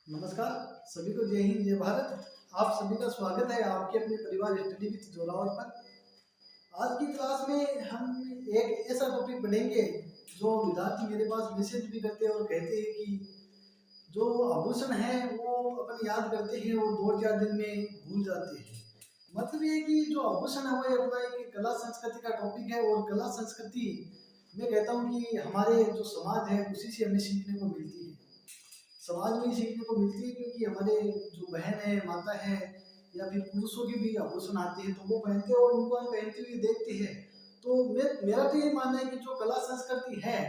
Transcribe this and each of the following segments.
नमस्कार। सभी को जय हिंद जय भारत। आप सभी का स्वागत है आपके अपने परिवार स्टडी विद जोरावर पर। आज की क्लास में हम एक ऐसा टॉपिक पढ़ेंगे जो विद्यार्थी मेरे पास मैसेज भी करते हैं और कहते हैं कि जो आभूषण है वो अपन याद करते हैं और 2-4 दिन में भूल जाते हैं। मतलब ये कि जो आभूषण है वो अपना एक कला संस्कृति का टॉपिक है और कला संस्कृति मैं कहता हूँ कि हमारे जो समाज है उसी से हमें सीखने को मिलती है। समाज में ही सीखने को मिलती है क्योंकि हमारे जो बहन है माता है या फिर पुरुषों के भी आभूषण आते हैं तो वो पहनते हैं और उनको हम पहनते हुए देखते हैं। तो मेरा तो ये मानना है कि जो कला संस्कृति है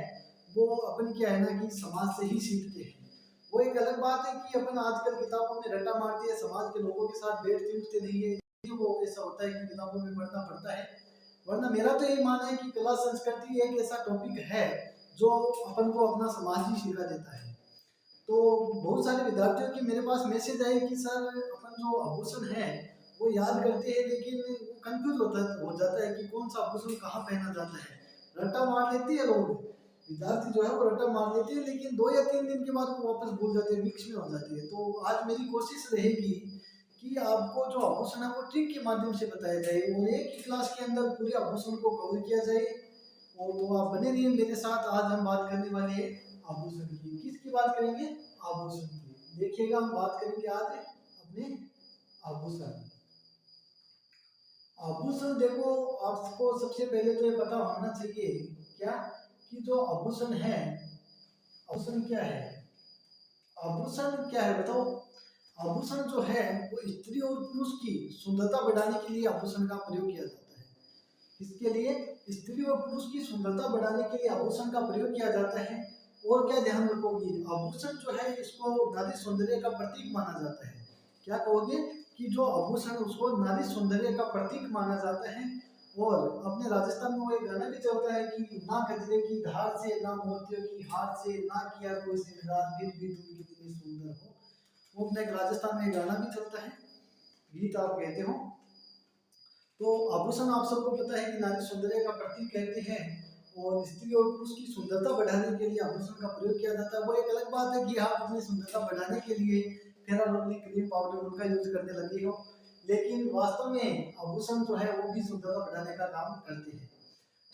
वो अपन क्या है ना कि समाज से ही सीखते हैं। वो एक अलग बात है कि अपन आजकल किताबों में रट्टा मारते हैं, समाज के लोगों के साथ बैठते उठते नहीं है, वो ऐसा होता है कि किताबों में पढ़ना पड़ता है। वरना मेरा तो ये मानना है कि कला संस्कृति एक ऐसा टॉपिक है जो अपन को अपना समाज ही सिखा देता है। तो बहुत सारे विद्यार्थियों के मेरे पास मैसेज आए कि सर अपन जो आभूषण है वो याद करते हैं लेकिन वो कंफ्यूज हो जाता है कि कौन सा आभूषण कहाँ पहना जाता है। रट्टा मार लेते हैं लोग, विद्यार्थी जो है वो रट्टा मार लेते हैं लेकिन 2 या 3 दिन के बाद वो वापस भूल जाते हैं, मिक्स में हो जाती है। तो आज मेरी कोशिश रहेगी कि आपको जो आभूषण है वो ट्रिक के माध्यम से बताया जाए और एक ही क्लास के अंदर पूरे आभूषण को कवर किया जाए। और वो आप बने रहिए मेरे साथ। आज हम बात करने वाले हैं आभूषण की। किसकी बात करेंगे? आभूषण की। देखिएगा हम बात करेंगे आज अपने आभूषण। आभूषण देखो, आपको सबसे पहले तो ये पता होना चाहिए क्या कि जो आभूषण है, आभूषण क्या है? आभूषण क्या है बताओ? आभूषण जो है वो स्त्री और पुरुष की सुंदरता बढ़ाने के लिए आभूषण का प्रयोग किया जाता है। इसके लिए स्त्री और पुरुष की सुंदरता बढ़ाने के लिए आभूषण का प्रयोग किया जाता है। और क्या ध्यान रखोगे, आभूषण जो है इसको नारी सौंदर्य का प्रतीक माना जाता है। क्या कहोगे कि जो आभूषण उसको नारी सौंदर्य का प्रतीक माना जाता है। और अपने राजस्थान में वो एक गाना भी चलता है कि ना गजरे की धार से ना मोतियों की हार से ना किया कोई श्रृंगार फिर भी तुम कितनी सुंदर हो। वो अपने राजस्थान में गाना भी चलता है, गीत आप कहते हो। तो आभूषण आप सबको पता है कि नारी सौंदर्य का प्रतीक कहते हैं और स्त्री और पुरुष की सुंदरता बढ़ाने के लिए आभूषण का प्रयोग किया जाता है। वो एक अलग बात है कि आप अपनी सुंदरता बढ़ाने के लिए फेयर और लवली क्रीम पाउडर उनका यूज करने लगे हो, लेकिन वास्तव में आभूषण जो है वो भी सुंदरता बढ़ाने का काम करते हैं।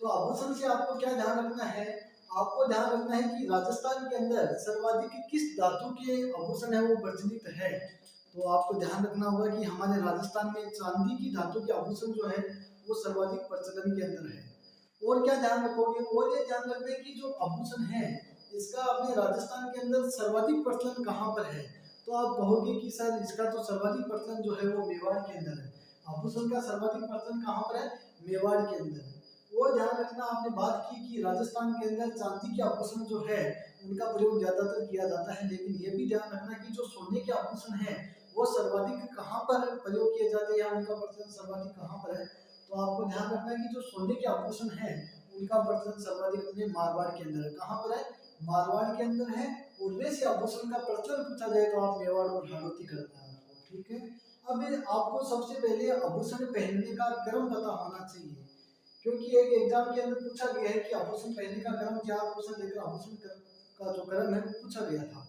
तो आभूषण से आपको क्या ध्यान रखना है? आपको ध्यान रखना है कि राजस्थान के अंदर सर्वाधिक किस धातु के आभूषण है वो प्रचलित है। तो आपको ध्यान रखना होगा कि हमारे राजस्थान में चांदी की धातु के आभूषण जो है वो सर्वाधिक प्रचलन के अंदर है। और क्या ध्यान रखोगे? और ये ध्यान रखना है कि जो आभूषण है इसका अपने राजस्थान के अंदर सर्वाधिक प्रचलन कहाँ पर है। तो आप कहोगे कि सर इसका तो सर्वाधिक प्रचलन जो है वो मेवाड़ के अंदर है। आभूषण का सर्वाधिक प्रचलन कहाँ पर है? मेवाड़ के अंदर है। और ध्यान रखना, आपने बात की कि राजस्थान के अंदर चांदी के आभूषण जो है उनका प्रयोग ज्यादातर किया जाता है, लेकिन ये भी ध्यान रखना कि जो सोने के आभूषण है वो सर्वाधिक कहाँ पर प्रयोग किए जाते हैं या उनका प्रचलन सर्वाधिक कहाँ पर है। तो आपको ध्यान रखना है कि जो सोने के आभूषण है उनका प्रचलन सर्वाधिक अपने मारवाड़ के अंदर है। कहाँ पर है? मारवाड़ के अंदर है। और वैसे आभूषण का प्रचलन पूछा जाए तो आप मेवाड़ और हाड़ौती करना है आपको, ठीक है। अब आपको सबसे पहले आभूषण पहनने का क्रम पता होना चाहिए, क्योंकि एक एग्जाम के अंदर पूछा गया है कि आभूषण पहनने का क्रम क्या? आभूषण लेकर आभूषण का जो क्रम है वो पूछा गया था।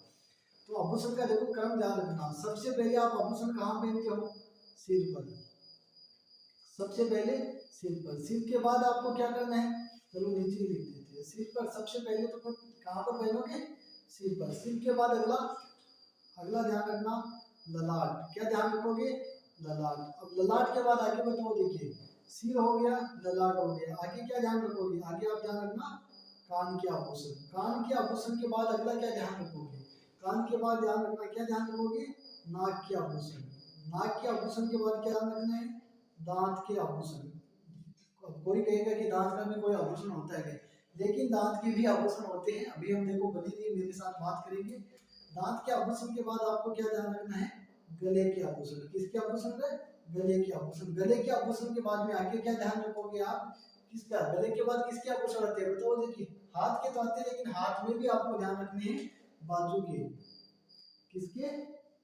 तो आभूषण का देखो क्रम ध्यान रखना। सबसे पहले आप आभूषण कहाँ पहनते हो? सिर पर। सबसे पहले सिर पर। सिर के बाद आपको क्या करना है? चलो नीचे लिख देते हैं। सिर पर सबसे पहले तो कहाँ पर पहनोगे? सिर पर। सिर के बाद अगला अगला ध्यान रखना ललाट। क्या ध्यान रखोगे? ललाट। अब ललाट के बाद आगे बताओ, देखिए सिर हो गया, ललाट हो गया, आगे क्या ध्यान रखोगे? आगे आप ध्यान रखना कान के आभूषण। कान के आभूषण के बाद अगला क्या ध्यान रखोगे? कान के बाद ध्यान रखना क्या ध्यान रखोगे? नाक के आभूषण। नाक के आभूषण के बाद क्या ध्यान रखना है? दांत के आभूषण। अब कोई कहेगा कि दांत का भी कोई आभूषण होता है क्या? लेकिन दांत के भी आभूषण होते हैं। अभी हम देखो बने रहिए मेरे साथ बात करेंगे। दांत के आभूषण के बाद आपको क्या ध्यान रखना है? गले के आभूषण। किसके आभूषण है? गले के आभूषण। गले के आभूषण के बाद में आगे क्या ध्यान रखोगे आप? किसका? गले के बाद किसके आभूषण आते हैं बताओ? देखिए हाथ के तो आते हैं, लेकिन हाथ में भी आपको ध्यान रखने हैं बाजू के। किसके?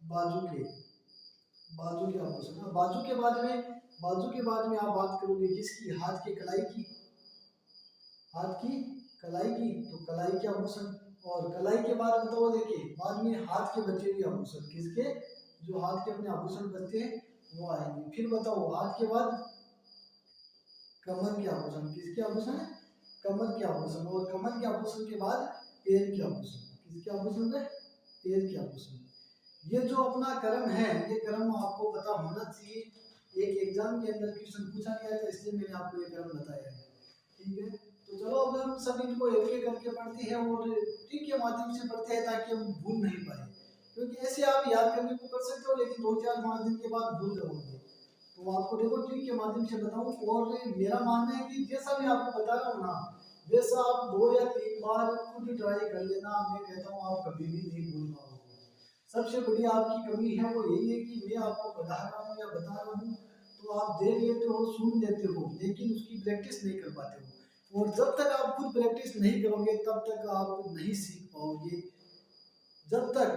बाजू के। बाजू के आभूषण। बाजू के बाद में आप बात करोगे किसकी? हाथ की कलाई की। हाथ की कलाई की, तो कलाई के आभूषण। और कलाई के बाद बताओ, देखिए बाद में हाथ के बचे हुए आभूषण, किसके, जो हाथ के अपने आभूषण बचते हैं वो आएंगे। फिर बताओ हाथ के बाद कमर के आभूषण, किसके आभूषण है, कमर के आभूषण। और कमर के आभूषण के बाद पैर के आभूषण, किसके आभूषण है, पैर के आभूषण। ये जो अपना क्रम है, ये क्रम आपको पता होना चाहिए। एक एग्जाम के अंदर क्वेश्चन पूछा गया था, इसलिए मैंने आपको ये क्रम बताया है। ठीक है, तो चलो अब हम सब इनको एक एक करके पढ़ते हैं और ट्रिक के माध्यम से पढ़ते हैं ताकि हम भूल नहीं पाए, क्योंकि ऐसे आप याद करने को कर सकते हो लेकिन 2-4-5 दिन के बाद भूल जाओगे। तो आपको देखो ट्रिक के माध्यम से बताऊं, और मेरा मानना है कि जैसा भी आपको बता रहा हूँ ना, वैसा आप 2 या 3 बार खुद ट्राई कर लेना। मैं कहता हूँ आप कभी भी नहीं भूल पाओगे। सबसे बड़ी आपकी कमी है वो यही है कि मैं आपको पढ़ा रहा हूँ या बता रहा हूँ तो आप देख लेते हो, सुन लेते हो, लेकिन उसकी प्रैक्टिस नहीं कर पाते हो। और जब तक आप खुद प्रैक्टिस नहीं करोगे तब तक आप नहीं सीख पाओगे। जब तक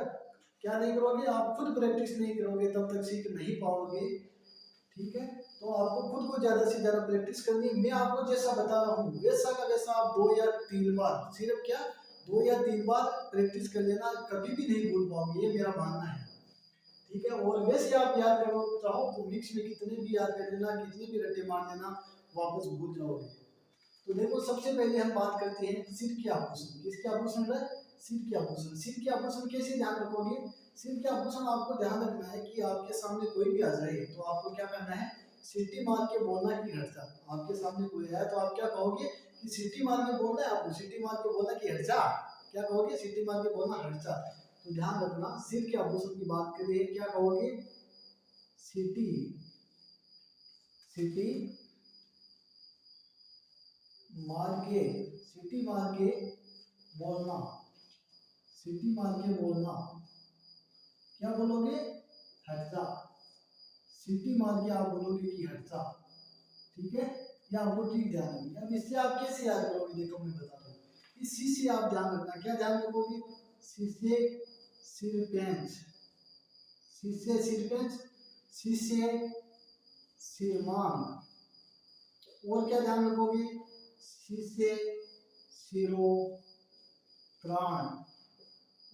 क्या नहीं करोगे, आप खुद प्रैक्टिस नहीं करोगे तब तक सीख नहीं पाओगे। ठीक है, तो आपको खुद को ज्यादा से ज्यादा प्रैक्टिस करनी है। मैं आपको जैसा बता रहा हूँ वैसा का वैसा आप 2 या 3 बार, सिर्फ क्या 2 या 3 बार प्रैक्टिस कर लेना, कभी भी नहीं भूल पाओगे, ये मेरा मानना है। ठीक है, और वैसे आप याद करो चाहो तो मिक्स में कितने भी याद कर लेना, कितने भी रट्टे मार देना, वापस भूल जाओगे। तो देखो सबसे पहले हम बात करते हैं सिर के आभूषण, किसके आभूषण है, सिर के आभूषण। सिर के आभूषण कैसे ध्यान रखोगे, सिर के आभूषण आपको ध्यान रखना है कि आपके सामने कोई भी आ जाए तो आपको क्या करना है, सीटी मार के बोलना कि हट जा। आपके सामने कोई आया तो आप क्या कहोगे कि सीटी मार के बोलना है, आपको सीटी मार के बोलना कि हट जा, क्या कहोगे, सीटी मार के बोलना हट जा। तो ध्यान रखना, सिर के आभूषण की बात करिए क्या कहोगे, सीटी, सीटी मार के, सीटी मार के बोलना, सीटी मार के बोलना, क्या बोलोगे, हट जा। सीटी मार के आप बोलोगे कि हट जा। ठीक है, ये आपको ठीक ध्यान रखना। अब इससे आप कैसे याद करोगे, देखो मैं बताता हूँ। इस सी से आप ध्यान रखना, क्या ध्यान रखोगे, सी से सिर पेंच, सी से सिर पेंच, सी से सिरमान। और क्या ध्यान रखोगे, सी से सिरो प्राण।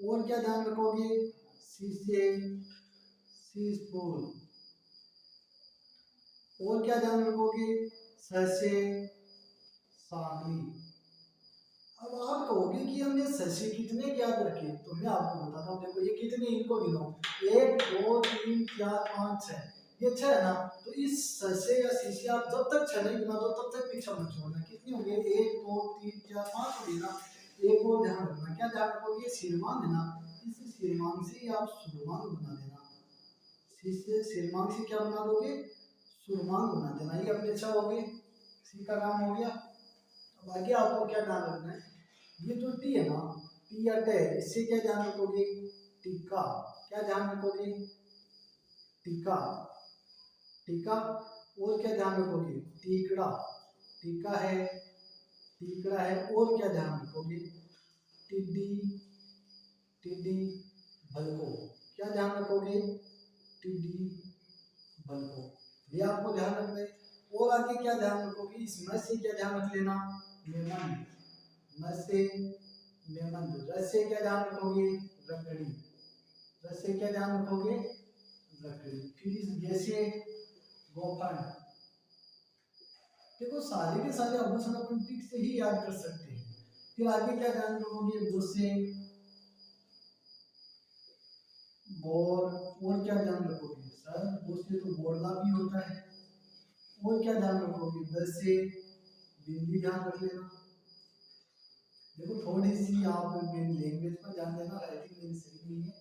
और क्या ध्यान रखोगे, सी से शीशफूल। और क्या ध्यान रखोगे, स से सांगली। अब आप कहोगे कि हमने स से कितने याद रखे, तो मैं आपको बताता हूँ, देखो ये कितने, इनको गिनो, 1 2 3 4 5 6, ये 6 है ना। तो इस स से या सी से आप जब तक 6 नहीं गिना दो तब तक पीछा मत छोड़ना। कितनी हो गई, 1 2 3 4 5 हो गई ना। एक और ध्यान रखना, क्या ध्यान रखोगे, सिरमान है ना, इस सिरमान से आप सुरमान बना देना। से सिरमान से क्या बना दोगे, सुरमान बना देना। ये अपने अच्छा हो गए, सी का काम हो गया। अब आगे आपको क्या ध्यान रखना है, ये जो टी है ना, टी या टे, इससे क्या ध्यान रखोगे, टीका। क्या ध्यान रखोगे, टीका, टीका। और क्या ध्यान रखोगे, टीकड़ा, टीका है, टीकड़ा है। और क्या ध्यान रखोगे, टिड्डी, टिड्डी भलको। क्या ध्यान रखोगे, टिड्डी भलको, ये आपको ध्यान रखना है। और आगे क्या ध्यान रखोगे, इस म से क्या ध्यान रख लेना, मेमन, म से मेमन। रस से क्या ध्यान रखोगे, रकड़ी, रस से क्या ध्यान रखोगे, रकड़ी। फिर इस गे से गोफन। देखो सारे के सारे आभूषण अपन ठीक से ही याद कर सकते हैं। फिर आगे क्या ध्यान रखोगे, गो से बोर। और क्या ध्यान रखोगे, सर गो से तो बोरला भी होता है। और क्या ध्यान रखोगे, ब से बिंदी, ध्यान रख लेना। देखो थोड़ी सी आप मेरी लैंग्वेज पर ध्यान देना, राइटिंग मेरी सही नहीं है।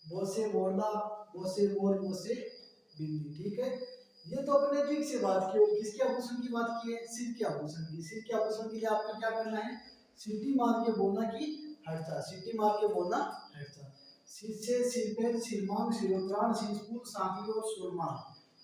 बो से बोरला, बो से बोर, बो से बिंदी। ठीक है, ये तो अपने ठीक से बात की। और किसके आभूषण की बात की है, सिर के आभूषण की। सिर के आभूषण के लिए आपको क्या करना है, सीटी मार के बोलना कि हट जा, सीटी मार के बोलना हट जा। सिर से सिरपेन, सिरमांग, सिरोत्राण, शीशपुर, सांकली और सुरमा।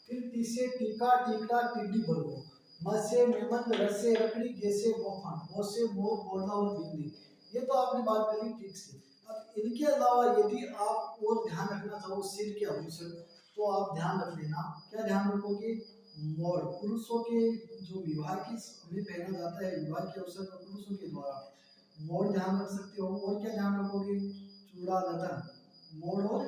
फिर टी से टीका, टीकड़ा, टिड्डी भरगो। म से मेमन, र से रकड़ी, गे से गोफन, बो से मोर, बोरला और बिंदी। ये तो आपने बात करी ठीक से। अब इनके अलावा यदि आप और ध्यान रखना चाहो सिर के आभूषण, तो आप ध्यान रख लेना। क्या ध्यान रखोगे, मोर, पुरुषों के जो विवाह की में पहना जाता है, विवाह के अवसर पर पुरुषों के द्वारा, मोड़ ध्यान रख सकते हो। और क्या ध्यान रखोगे? चूड़ा रतन, मोड़ और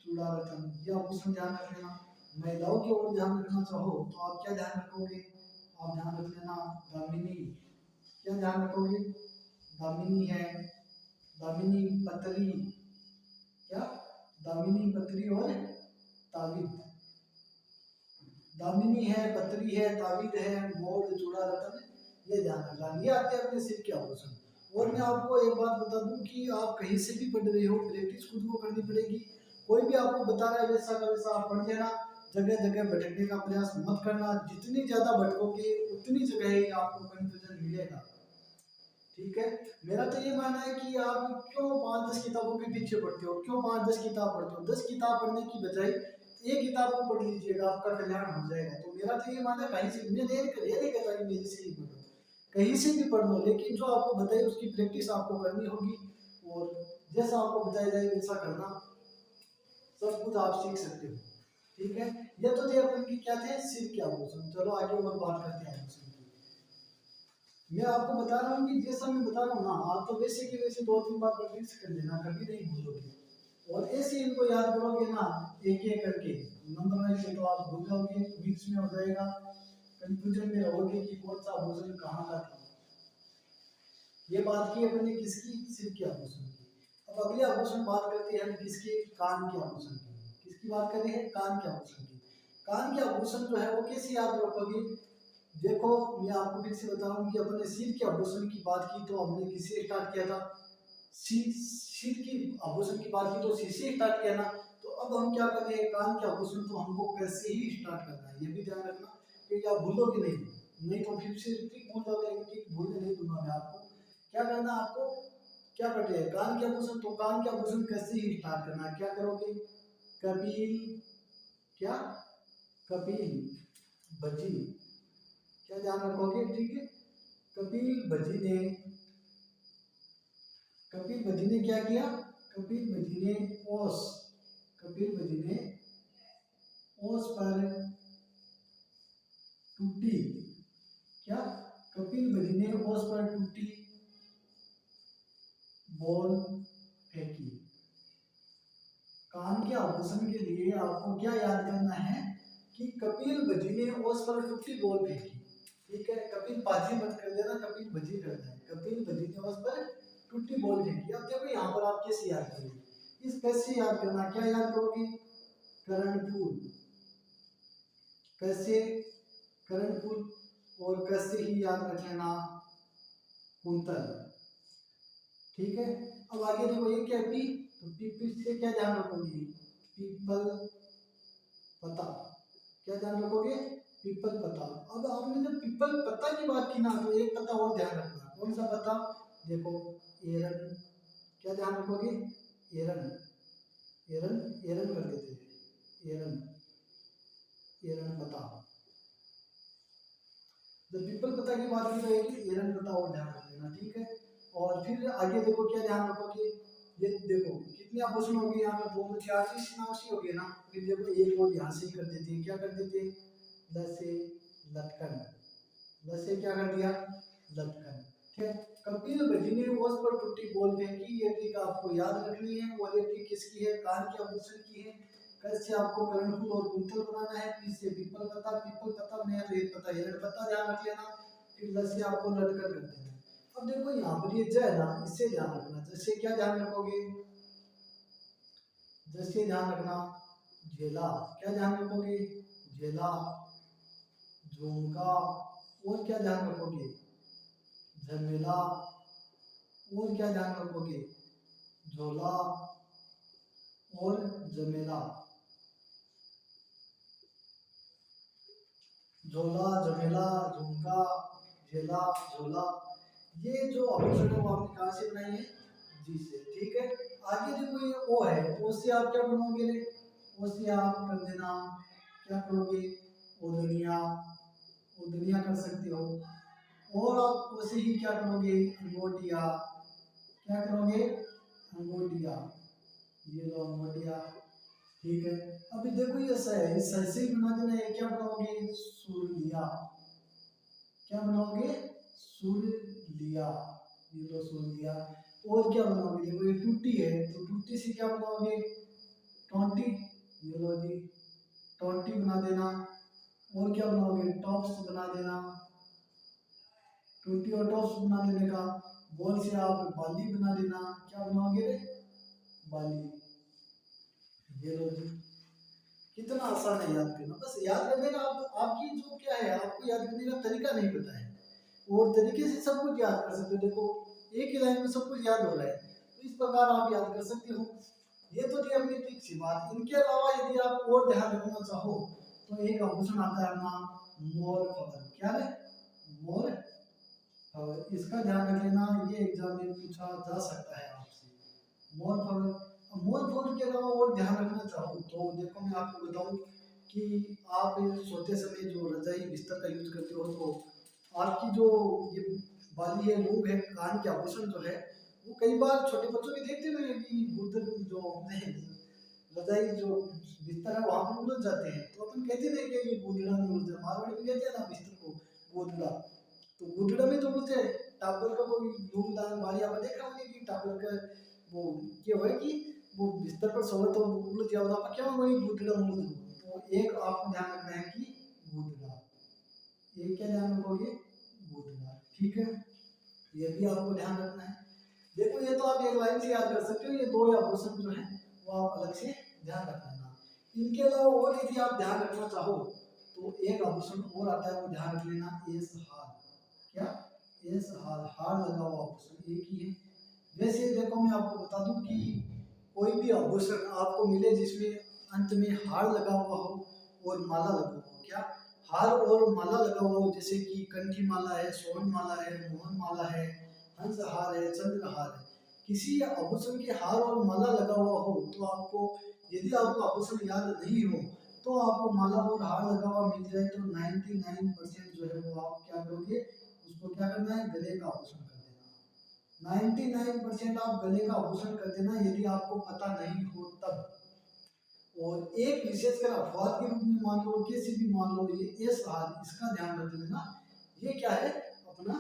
चूड़ा रतन, ये आभूषण ध्यान रख लेना। महिलाओं की ओर ध्यान रखना चाहो तो आप क्या ध्यान रखोगे? आप ध्यान रख लेना दामिनी। क्या ध्यान रखोगे? दामिनी है, दामिनी पत्री, क्या? दामिनी पत्री और ताविद। दामिनी है, पत्री है, ताविद है, मोड़, चूड़ा रतन, ये ध्यान रखना। ये आते हैं अपने सिर के आभूषण। और मैं आपको एक बात बता दूं कि आप कहीं से भी पढ़ रहे हो, प्रैक्टिस खुद को करनी पड़ेगी। कोई भी आपको बता रहा है वैसा का वैसा आप पढ़ लेना। जगह जगह भटकने का प्रयास मत करना। जितनी ज्यादा भटकोगे उतनी जगह ही आपको कंफ्यूजन मिलेगा। ठीक है, मेरा तो ये मानना है कि आप क्यों 5-10 किताबों के पीछे पढ़ते हो, क्यों 5-10 किताब पढ़ते हो? 10 किताब पढ़ने की बजाय एक किताब को पढ़ लीजिएगा, आपका कल्याण हो जाएगा। तो मेरा तो ये मानना है, कहीं से मैं ये नहीं कहता कि मेरे से ही पढ़ो, कहीं से भी पढ़ लो, लेकिन जो आपको बताए उसकी प्रैक्टिस आपको करनी होगी। और जैसा आपको बताया जाए वैसा करना, सब कुछ आप सीख सकते हो। ठीक है, ये तो थे अपन की क्या थे, सिर के आभूषण। चलो आगे और बात करते हैं आभूषण की। मैं आपको बता रहा हूँ कि जैसा मैं बता रहा हूँ ना, आप तो वैसे की वैसे 2-3 बार प्रैक्टिस कर लेना, कभी नहीं भूलोगे। और ऐसे इनको याद करोगे ना, एक एक करके नंबर वाइज, तो आप भूल जाओगे, मिक्स में हो जाएगा, कंफ्यूजन में रहोगे कि कौन सा आभूषण कहाँ का था। ये बात की अपने किसकी? सिर के आभूषण की। अब अगले आभूषण बात करते हैं हम किसके? कान के आभूषण की। किसकी बात कर रहे हैं? कान के आभूषण की। कान के आभूषण जो है वो कैसे याद रखोगे? देखो, मैं आपको फिर से बता रहा हूँ कि अपने सिर के आभूषण की बात की तो हमने किससे स्टार्ट किया था? सिर की आभूषण की बात की तो सिर से स्टार्ट किया ना। तो अब हम क्या कर रहे हैं? कान के आभूषण तो हमको कैसे ही स्टार्ट करना है, ये भी ध्यान रखना, क्योंकि आप भूलोगे नहीं, नहीं तो फिर से ठीक भूल जाओगे, लेकिन ठीक भूलने नहीं दूंगा मैं आपको। क्या करना आपको? क्या कर रहे हैं? कान के आभूषण, तो कान के आभूषण कैसे ही स्टार्ट करना है? क्या करोगे? कपिल, क्या? कपिल भजी, क्या ध्यान रखोगे? ठीक है, कपिल भजी ने, कपिल भजी ने क्या किया? कपिल भजी ने ओस, कपिल भजी ने ओस पर टूटी, क्या? कपिल भजी ने ओस पर टूटी बॉल फेंकी। कान के आभूषण के लिए आपको क्या याद करना है कि कपिल भजी ने ओस पर टूटी बॉल फेंकी। ठीक है, कपिल बाजी मत कर देना, कपिल भजी करना है। कपिल भजी ने ओस पर टूटी बॉल फेंकी। अब देखो यहाँ पर आप कैसे याद करोगे? इस कैसे याद करना, क्या याद करोगे? कर्णपुर, कैसे? कर्णपुर। और कैसे ही याद रख लेना, कुंतल। ठीक है, अब आगे देखो ये क्या? पी, तो पी से क्या ध्यान रखोगे? पीपल पता, क्या ध्यान रखोगे? पीपल पता। अब आपने जब पीपल पता की बात की ना, तो एक पता और ध्यान रखना। कौन सा पता? देखो, एरन, क्या ध्यान रखोगे? एरन, एरन, एरन कर देते हैं, एरन, एरन पता। जब पीपल पता की बात की तो एक एरन पता और ध्यान रख लेना। ठीक है, और फिर आगे देखो क्या ध्यान रखोगे? ये देखो कितने आभूषण हो गए यहाँ पर? 2 4 चीज नाम से हो गए ना। फिर देखो एक और यहाँ से कर देते हैं, क्या कर देते हैं? ल से लटकन, ल से क्या कर दिया? लटकन। ठीक है, कपिल भजी ने ओस पर टूटी बॉल फेंकी, ये ट्रिक आपको याद रखनी है। और ये ट्रिक किसकी है? कान के आभूषण की है। कैसे आपको कर्णफूल और कुंतल बनाना है? पी से पीपल पता, पीपल पता में तो एक पता एरन पता ध्यान रख लेना। फिर ल से आपको लटकन कर देना है। अब देखो यहाँ पर ये ज है ना, इससे ध्यान रखना। जैसे क्या ध्यान रखोगे? जैसे ध्यान रखना झेला, क्या ध्यान रखोगे? झेला, झुमका। और क्या ध्यान रखोगे? झमेला। और क्या ध्यान रखोगे? झोला और झमेला, झोला, झमेला, झुमका, झेला, झोला। ये जो आभूषण है वो आपने कहाँ से बनाई है? जी से। ठीक है, आगे देखो ये ओ है, ओ से आप क्या बनोगे? ओ से आप कर देना, क्या करोगे? ओदनिया, ओदनिया कर सकते हो। और आप उसे ही क्या करोगे? अंगोटिया, क्या करोगे? अंगोटिया, ये लो अंगोटिया। ठीक है, अभी देखो ये स है, इस स से ही बना देना है। क्या बनाओगे? सूर्य लिया, क्या बनाओगे? सूर्य लिया, 0 सोच दिया। और क्या बनाओगे, देखो ये टूटी है तो टूटी से क्या बनाओगे, 20, ये लो जी 20 बना देना। और क्या बनाओगे, टॉप्स बना देना, 20 और टॉप्स बना देने का। बॉल से आप बाली बना देना, क्या बनाओगे रे, बाली। ये लो जी, कितना आसान है याद करना, बस याद करने का आप, आपकी जो क्या है, आपको याद करने का तरीका नहीं पता है और तरीके से सब कुछ याद कर सकते हो। देखो एक ही लाइन में सब कुछ याद हो रहा है, तो इस प्रकार आप याद कर सकते हो। ये तो थी अपनी ठीक सी बात। इनके अलावा यदि आप और ध्यान रखना चाहो तो एक आभूषण आता है अपना मोर फवर, क्या है, मोर फवर। इसका ध्यान रख लेना, ये एग्जाम में पूछा जा सकता है आपसे, मोर फवर। अब मोर फवर के अलावा और ध्यान रखना चाहो तो देखो मैं आपको बताऊं कि आप सोते समय जो रजाई बिस्तर का यूज करते हो तो आपकी जो ये बाली है, लोग है, कान के आभूषण जो है, वो कई बार छोटे बच्चों के देखते हुए कि गुर्दन जो नहीं, रजाई जो बिस्तर है वहां पर उलझ जाते हैं, तो अपन कहते नहीं कि ये गोदड़ा में उलझा, मारवाड़ी में कहते हैं ना बिस्तर को गोदड़ा, तो गोदड़ा में तो उलझे। टाबर का कोई लोग दान बारी आपने देखा होगा कि टाबर का वो क्या हुआ कि वो बिस्तर पर सोए तो उलझ गया, और आप क्या वही गोदड़ा में उलझ गया। तो एक आपको ध्यान रखना है कि गोदड़ा, ये क्या ध्यान रखोगे, गोदड़ा, ठीक है, ये भी आपको ध्यान रखना है। देखो ये तो आप एक लाइन से याद कर सकते हो, ये दो आभूषण जो है वो आप अलग से ध्यान रख लेना। इनके अलावा और यदि आप ध्यान रखना चाहो तो एक आभूषण और आता है, वो ध्यान रख लेना, एस हार, क्या, एस हार, हार लगा हुआ आभूषण एक ही है। वैसे देखो मैं आपको बता दूं कि कोई भी आभूषण आपको मिले जिसमें अंत में हार लगा हुआ हो और माला लगा हुआ हो, क्या, हार और माला लगा हुआ हो, जैसे कि कंठी माला है, स्वर्ण माला है, मोहन माला है, हंस हार है, चंद्रहार है, किसी आभूषण के हार और माला लगा हुआ हो तो आपको, यदि आपको आभूषण याद नहीं हो तो आपको माला और हार लगा हुआ मिल जाए तो 99% जो है वो आप क्या करोगे, उसको क्या करना है, गले का आभूषण कर देना। 99% आप गले का आभूषण कर देना यदि आपको पता नहीं हो तब। और एक विशेषकर अपवाद के रूप में मान लो, किसी भी मान लो, ये एस हार, इसका ध्यान रख लेना, ये क्या है, अपना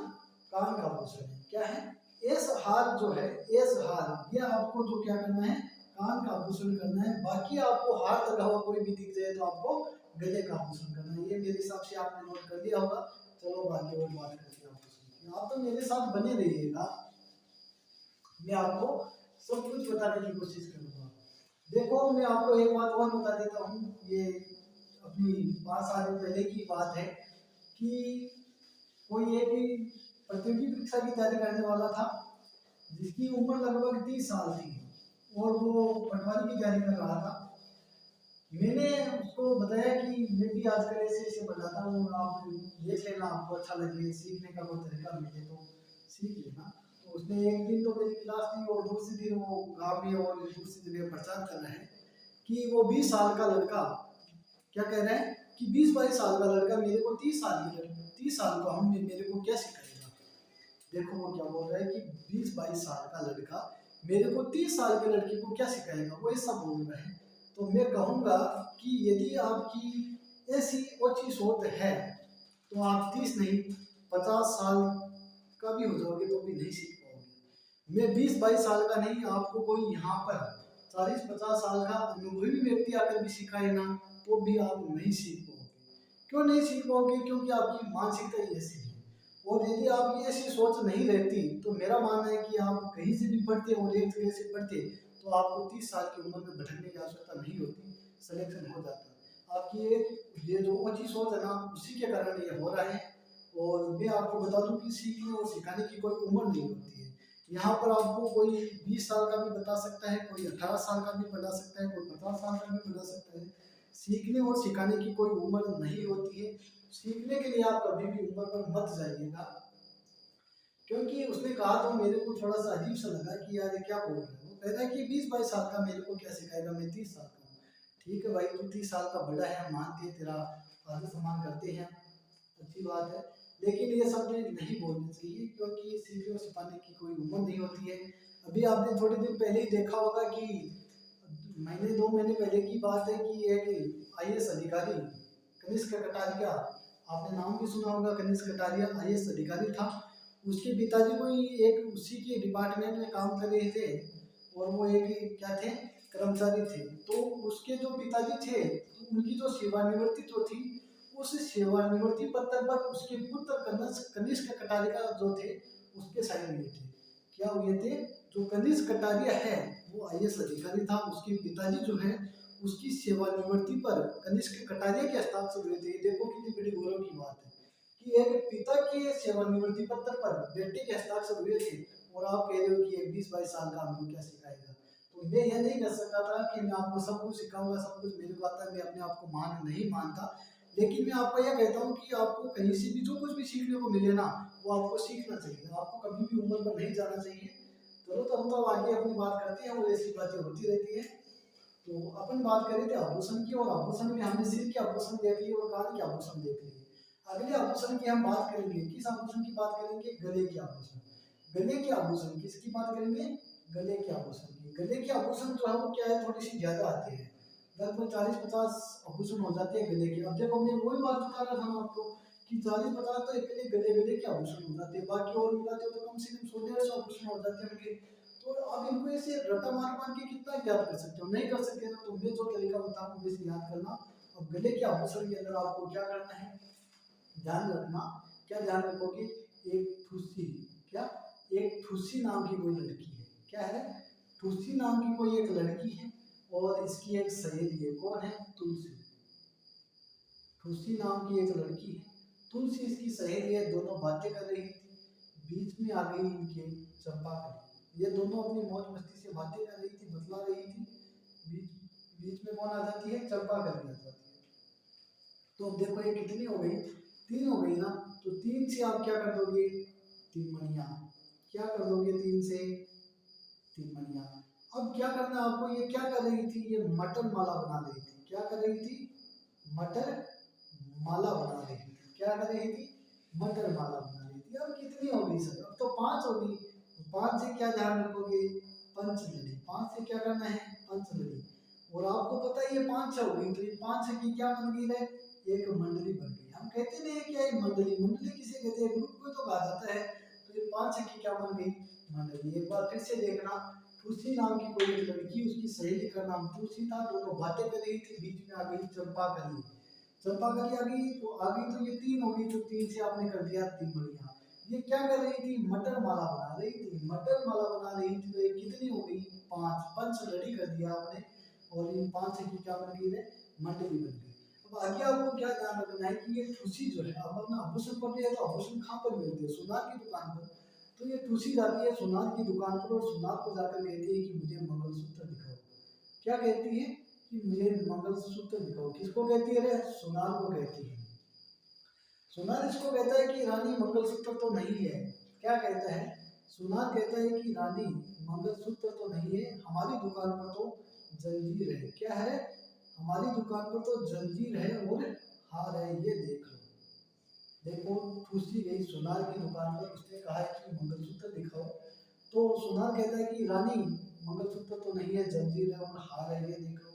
कान का आभूषण है, क्या है, एस हार जो है, एस हार, ये आपको जो क्या करना है, कान का आभूषण करना है। बाकी आपको हार लगा हुआ कोई भी दिख जाए तो आपको गले का आभूषण करना है। ये मेरे हिसाब से आपने नोट कर लिया होगा। चलो बाकी और बात करते हैं आभूषण, आप तो मेरे साथ बने रहिएगा, मैं आपको सब कुछ बताने की कोशिश करूंगा। देखो मैं आपको एक बात और बता देता हूँ, ये अपनी 5 साल पहले की बात है कि कोई एक प्रतियोगी परीक्षा की तैयारी करने वाला था जिसकी उम्र लगभग 30 साल थी और वो पटवारी की तैयारी कर रहा था। मैंने उसको बताया कि मैं भी आजकल ऐसे ऐसे बनाता हूँ, आप देख लेना, आपको अच्छा लगे, सीखने का कोई तरीका मिले तो सीख लेना। तो उसने एक दिन तो मेरी क्लास थी और दूसरे दिन वो गाँव में और दूसरी जगह प्रचार कर रहा है कि वो 20 साल का लड़का क्या कह रहा है कि 20-22 साल का लड़का मेरे को 30 साल की लड़की, 30 साल का हम मेरे को क्या सिखाएगा। देखो वो क्या बोल रहा है कि 20-22 साल का लड़का मेरे को 30 साल के लड़के को क्या सिखाएगा, वो ऐसा बोल रहा है। तो मैं कहूँगा कि यदि आपकी ऐसी ओछी सोच है तो आप 30 नहीं 50 साल का भी हो जाओगे तो भी नहीं सीख पाओगे। मैं 20-22 साल का नहीं, आपको कोई यहाँ पर 40-50 साल का अनुभवी व्यक्ति आकर भी सिखाए ना तो भी आप नहीं सीख पाओगे। क्यों नहीं सीख पाओगे, क्योंकि आपकी मानसिकता ही ऐसी है। और यदि आपकी ऐसी सोच नहीं रहती तो मेरा मानना है कि आप कहीं से भी पढ़ते और एक जगह से पढ़ते तो आपको 30 साल की उम्र में भटकने की आवश्यकता नहीं होती, सिलेक्शन हो जाता। आपकी ये जो ऊंची सोच है ना, उसी के कारण ये हो रहा है। और मैं आपको बता दूं कि सीखने और सिखाने की कोई उम्र नहीं होती है। यहाँ पर आपको कोई 20 साल का भी बता सकता है, कोई 18 साल का भी बता सकता है, कोई 50 साल का भी बता सकता है। सीखने और सिखाने की कोई उम्र नहीं होती है। सीखने के लिए आप कभी भी उम्र पर मत जाइएगा, क्योंकि उसने कहा तो मेरे को थोड़ा सा अजीब सा लगा कि यार ये क्या बोल रहा है। वो कह रहा है कि 20-22 साल का मेरे को क्या सिखाएगा, मैं 30 साल का हूँ। ठीक है भाई, तू 30 साल का बड़ा है, मानते हैं, तेरा आदर सम्मान करते हैं, अच्छी बात है, लेकिन ये सब चीज नहीं बोलनी चाहिए क्योंकि सीखने और सिखाने की कोई उम्र नहीं होती है। अभी आपने थोड़े दिन पहले ही देखा होगा कि महीने 2 महीने पहले की बात है कि एक आईएएस अधिकारी कनिष्क कटारिया, आपने नाम भी सुना होगा, कनिष्क कटारिया आईएएस अधिकारी था। उसके पिताजी कोई एक उसी के डिपार्टमेंट में काम कर रहे थे और वो एक क्या थे, कर्मचारी थे। तो उसके जो पिताजी थे उनकी जो सेवानिवृत्ति जो थी, उस सेवानिवृत्ति पत्र पर उसके पुत्र कनिष्क कटारिया जो थे उसके साइन हुए थे। क्या हुए थे? जो कनिष्क कटारिया है वो आईएएस अधिकारी था, उसके पिताजी जो है उसकी सेवानिवृत्ति पर कनिष्क कटारिया के हस्ताक्षर हुए थे। देखो कितनी बड़ी गौरव की बात है कि एक पिता के सेवानिवृत्ति पत्र पर बेटे के हस्ताक्षर हुए थे और आप कह रहे हो कि एक 20-22 साल का हमको क्या सिखाएगा। तो मैं यह नहीं कर सकता था कि मैं आपको सब कुछ सिखाऊंगा, सब कुछ मेरे को आता है, मैं अपने आप को महान नहीं मानता। लेकिन मैं आपको यह कहता हूँ कि आपको कहीं से भी जो कुछ भी सीखने को मिले ना, वो आपको सीखना चाहिए, आपको कभी भी उम्र पर नहीं जाना चाहिए। चलो तो हम तो आगे अपनी बात करते हैं और ऐसी बातें होती रहती है। तो अपन बात करें थे आभूषण की, और आभूषण में हमने सिर के आभूषण देख लिए और कान के आभूषण देख लिए। अगले आभूषण की हम बात करेंगे, किस आभूषण की बात करेंगे? गले के आभूषण। गले के आभूषण किसकी बात करेंगे? गले के आभूषण की। गले के आभूषण जो है वो क्या है, थोड़ी सी ज्यादा आते हैं, लगभग 40-50 आभूषण हो जाते हैं गले के। अब देखो मैं वही बात बता रहा था आपको कि 40-50 तो एक गले के आभूषण हो जाते हैं, बाकी और मिलाते हो तो कम से कम 100-150 आभूषण हो जाते हैं। तो अब इनको ऐसे रटा मार के कितना याद कर सकते हो? नहीं कर सकते ना। तो मैं जो तरीका बताऊँ वैसे याद करना। अब गले के आभूषण के अंदर आपको क्या करना है, ध्यान रखना। क्या ध्यान रखोगे? एक ठुसी, क्या? एक ठुसी नाम की कोई लड़की है। क्या है? ठुसी नाम की कोई एक लड़की है और इसकी एक सहेली है। कौन है? तुलसी। ठुसी नाम की एक लड़की है, तुलसी इसकी सहेली है। दोनों बातें कर रही थी, बीच में आ गई इनके चंपाकली। ये दोनों अपनी मौज मस्ती से बातें कर रही थी, बतला रही थी। बीच बीच में कौन आ जाती है? चंपाकली आ जाती है। तो अब देखो ये कितनी हो गई? 3 हो गई ना। तो 3 से आप क्या कर दोगे? 3 मणियां। क्या कर दोगे 3 से? 3 मणियां। अब क्या करना है आपको? ये क्या कर रही थी? ये मटर माला बना रही थी। क्या कर रही थी? मटर माला बना रही थी। क्या कर रही थी? मटर माला बना रही थी। अब कितनी हो गई सर? अब तो 5 हो गई। तो 5 से क्या ध्यान रखोगे? पंचलड़ी। 5 से क्या करना है? पंचलड़ी। और आपको पता है ये 5 हो गई, तो ये 5 की क्या बन गई है? एक मंडली बन गई। हम कहते नहीं क्या है मंडली? मंडली किसे कहते हैं? ग्रुप को तो कहा जाता है। तो ये 5 की क्या बन गई? मंडली। एक बार फिर से देखना। तुलसी नाम की कोई एक लड़की, उसकी सहेली का नाम तुलसी था, दोनों बातें कर रही थी, बीच में आ गई चंपाकली। चंपाकली आ गई तो आ गई, तो ये 3 हो गई। तो 3 से आपने कर दिया 3 बढ़िया। ये क्या कर रही थी? मटर माला बना रही थी। मटर माला बना रही थी, तो ये कितनी हो गई? 5। पंच लड़ी कर दिया आपने। और इन 5 से क्या बन गई है? मंडली बन गई। अब आगे आपको क्या ध्यान रखना है कि ये ठुसी जो है, अब अपना आभूषण पड़ते हैं तो आभूषण कहाँ पर मिलते हैं? सुनार की दुकान पर। तो ये ठुसी जाती है सुनार की दुकान पर और सुनार को जाकर कहती है कि मुझे मंगलसूत्र दिखाओ। क्या कहती है? कि मुझे मंगलसूत्र दिखाओ। किसको कहती है रे? सुनार को कहती है। सुनार इसको कहता है कि रानी मंगलसूत्र तो नहीं है। क्या कहता है? सुनार कहता है कि रानी मंगलसूत्र तो नहीं है, हमारी दुकान पर तो जंजीर है। क्या है? हमारी दुकान पर तो जंजीर है और हार है, ये देख लो। देखो ठूसी गई सुनार की दुकान पर, उसने कहा है कि मंगलसूत्र दिखाओ। तो सुनार कहता है कि रानी मंगलसूत्र तो नहीं है, जंजीर है और हार है, ये देख लो।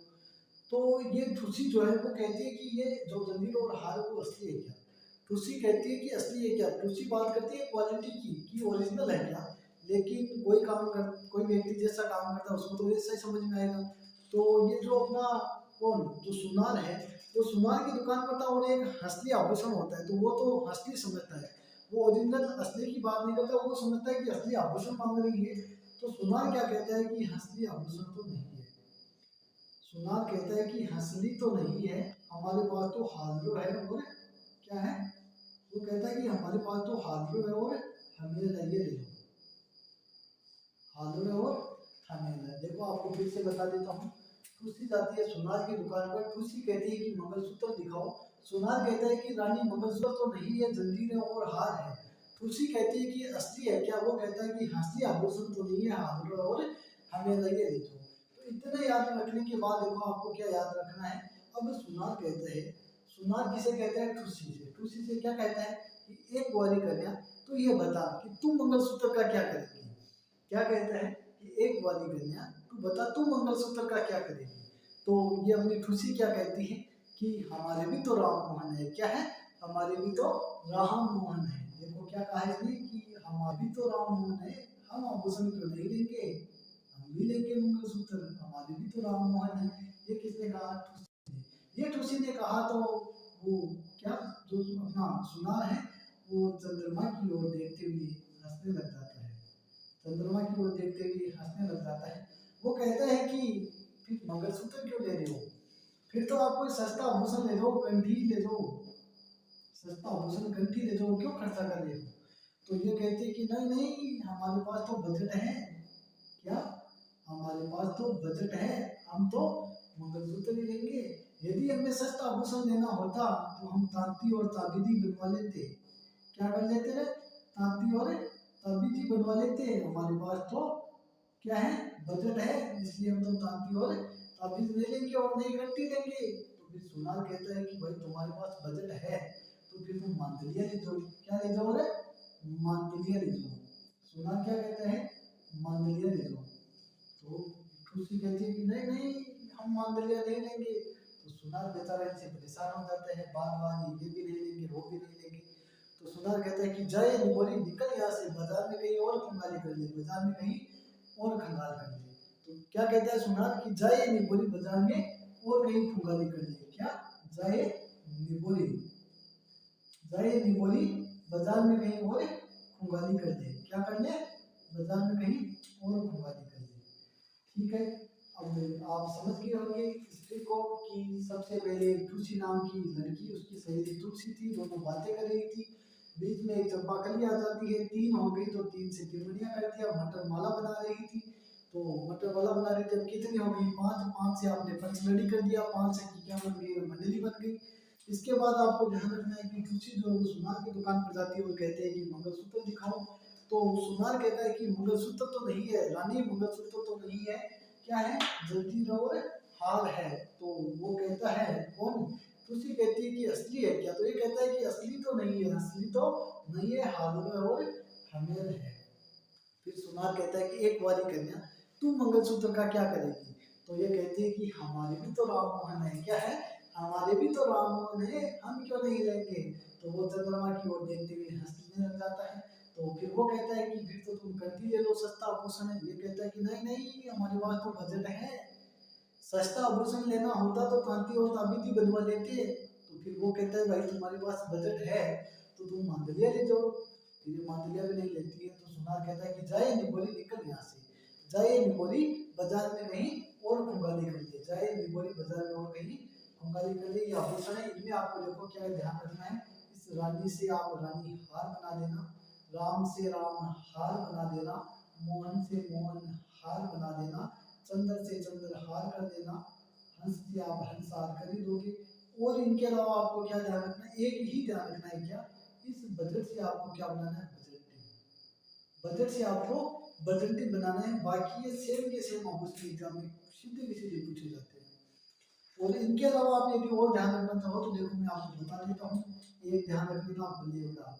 तो ये ठुसी जो है वो कहती है कि ये जो जंजीर और हार है वो असली है क्या? ठुसी कहती है कि असली है क्या? ठुसी बात करती है क्वालिटी की कि ओरिजिनल है क्या? लेकिन कोई व्यक्ति जैसा काम करता है उसको तो वैसा ही समझ में आएगा। तो ये जो अपना कौन जो सुनार है, वो सुनार की दुकान पर था और एक असली आभूषण होता है तो वो तो असली समझता है। वो ओरिजिनल असली की बात नहीं करता, वो समझता है कि असली आभूषण मांग रही है। तो सुनार क्या कहता है कि असली आभूषण तो नहीं है। सुनार कहता है कि हंसली तो नहीं है, हमारे पास तो हाजिर है और क्या है? वो कहता है कि हमारे पास तो हाजिर है और हमें ये ले लो। हाजिर है और हमें ले। देखो आपको फिर से बता देता हूँ। ठूसी जाती है सुनार की दुकान पर, ठूसी कहती है कि मंगलसूत्र दिखाओ। सुनार कहता है कि रानी मंगलसूत्र तो नहीं है, जंजीर है और हार है। ठूसी कहती है कि असली है क्या? वो कहता है कि असली आभूषण तो नहीं है, हाजिर है और हमें ये ले जाओ। तो इतना याद रखने के बाद देखो आपको क्या याद रखना है। अब सुनार कहता है, सुनार किसे कहता है? ठूसी से। ठूसी से क्या कहता है कि एक ग्वारी कन्या, तो ये बता कि तू मंगलसूत्र का क्या करेगी? क्या कहता है कि एक ग्वारी कन्या, तू बता तू मंगलसूत्र का क्या करेगी? तो ये अपनी ठूसी क्या कहती है कि हमारे भी तो राम मोहन है। क्या है? हमारे भी तो राम मोहन है। देखो क्या कहा इसने कि हमारे भी तो राम मोहन है, हम आभूषण क्यों नहीं लेंगे, हम भी लेंगे मंगलसूत्र, हमारे भी तो राम मोहन है। ये किसने कहा, ठूसी ने। ये ठूसी ने कहा तो वो क्या, जो अपना सुनार है वो चंद्रमा की ओर देखते हुए हंसने लग जाता है, चंद्रमा की ओर देखते हुए हंसने लग जाता है। वो कहता है कि फिर मंगलसूत्र क्यों ले रहे हो, फिर तो आप कोई सस्ता आभूषण ले लो, कंठी ले लो, सस्ता आभूषण कंठी ले लो, क्यों खर्चा कर रहे हो। तो ये कहते हैं कि नहीं नहीं, हमारे पास तो बजट है, क्या, हमारे पास तो बजट है, हम तो मंगलसूत्र ही लेंगे। यदि हमें सस्ता आभूषण लेना होता तो हम तांती और ताबीदी बनवा लेते, क्या कर लेते हैं, तांती और ताबीदी बनवा लेते। हमारे पास तो क्या है, बजट है, इसलिए हम तो तांती और ताबीज ले लेंगे और नई घंटी लेंगे। तो फिर सुनार कहता है कि भाई तुम्हारे पास बजट है तो फिर तुम मांगलिया ले जाओ, क्या ले जाओ रे, मांगलिया ले जाओ। सुनार क्या कहता है, मांगलिया ले जाओ। तो खुशी कहती है कि नहीं नहीं, हम मांगलिया नहीं लेंगे। तो सुनार बेचारा इनसे परेशान हो जाता है, बार बार ये भी नहीं लेंगे, वो भी नहीं लेंगे। तो सुनार कहता है कि जय निगोरी, निकल यहाँ से, बाजार में कहीं और खंगाली कर ले, बाजार में कहीं और खंगाल कर ले। तो क्या कहता है सुनार कि जय निगोरी, बाजार में और कहीं खंगाली कर ले, क्या, जय निगोरी, जय निगोरी, बाजार में कहीं और खंगाली कर ले, क्या कर ले, बाजार में कहीं और खंगाली कर ले। ठीक है, अब आप समझ गए होंगे हिस्ट्री को कि सबसे पहले तुलसी नाम की लड़की, उसकी सहेली तुलसी थी, दोनों बातें कर रही थी, बीच में एक चंपाकली आ जाती है, तीन हो गई तो तीन से तिरमणियां कर दिया, मटर माला बना रही थी, तो मटर माला बना रही थी, अब कितनी हो गई, पांच, पांच से आपने पंचलड़ी कर दिया, पांच से की क्या बन गई, मंडली बन गई। इसके बाद आपको ध्यान रखना है कि तुलसी जो है वो सुनार की दुकान पर जाती है और कहते हैं कि मंगलसूत्र दिखाओ। तो सुनार कहता है कि मंगलसूत्र तो नहीं है रानी, मंगलसूत्र तो नहीं है, क्या है, जंजीर और हार है। तो वो कहता है कौन, तुलसी कहती है कि असली है क्या, तो ये कहता है कि असली तो नहीं है, असली तो नहीं है, हार और हमेर है। फिर सुनार कहता है कि एक बारी कन्या, तू मंगलसूत्र का क्या करेगी। तो ये कहती है कि हमारे भी तो राम मोहन है, क्या है, हमारे भी तो राम मोहन है, हम क्यों नहीं लेंगे। तो वो चंद्रमा की ओर देखते हुए हंसने लग जाता है। तो फिर वो कहता है कि फिर तो तुम कंठी ले लो, सस्ता आभूषण है। ये कहता है कि नहीं नहीं, हमारे पास तो बजट है, सस्ता आभूषण लेना होता तो कांति और ताबीती बनवा लेते। तो फिर वो कहता है भाई तुम्हारे पास बजट है तो तुम मांगलिया ले जाओ। फिर ये मांगलिया भी नहीं लेती है। तो सुनार कहता है कि जाए निगोरी, निकल यहाँ से, जाए निगोरी, बाजार में कहीं और खंगाली कर ले, जाए निगोरी, बाजार में और कहीं खंगाली कर ले। ये आभूषण है, इनमें आपको देखो क्या ध्यान रखना है, इस रानी से आप रानी हार बना देना, राम से राम हार बना देना, मोहन से मोहन हार बना देना, चंद्र से चंद्र हार कर देना, हंस से आप हंस हार कर ही दोगे। और इनके अलावा आपको क्या ध्यान रखना है, एक ही ध्यान रखना है, क्या, इस बजट से आपको क्या बनाना है, बजट से आपको बजट बनाना है। बाकी ये सेम के सेम ऑब्वियसली एग्जाम में सीधे के सीधे पूछे जाते हैं। और इनके अलावा आप यदि और ध्यान रखना चाहो तो देखो मैं आपको बता देता हूँ। एक ध्यान रख लेना, बलिएवड़ा,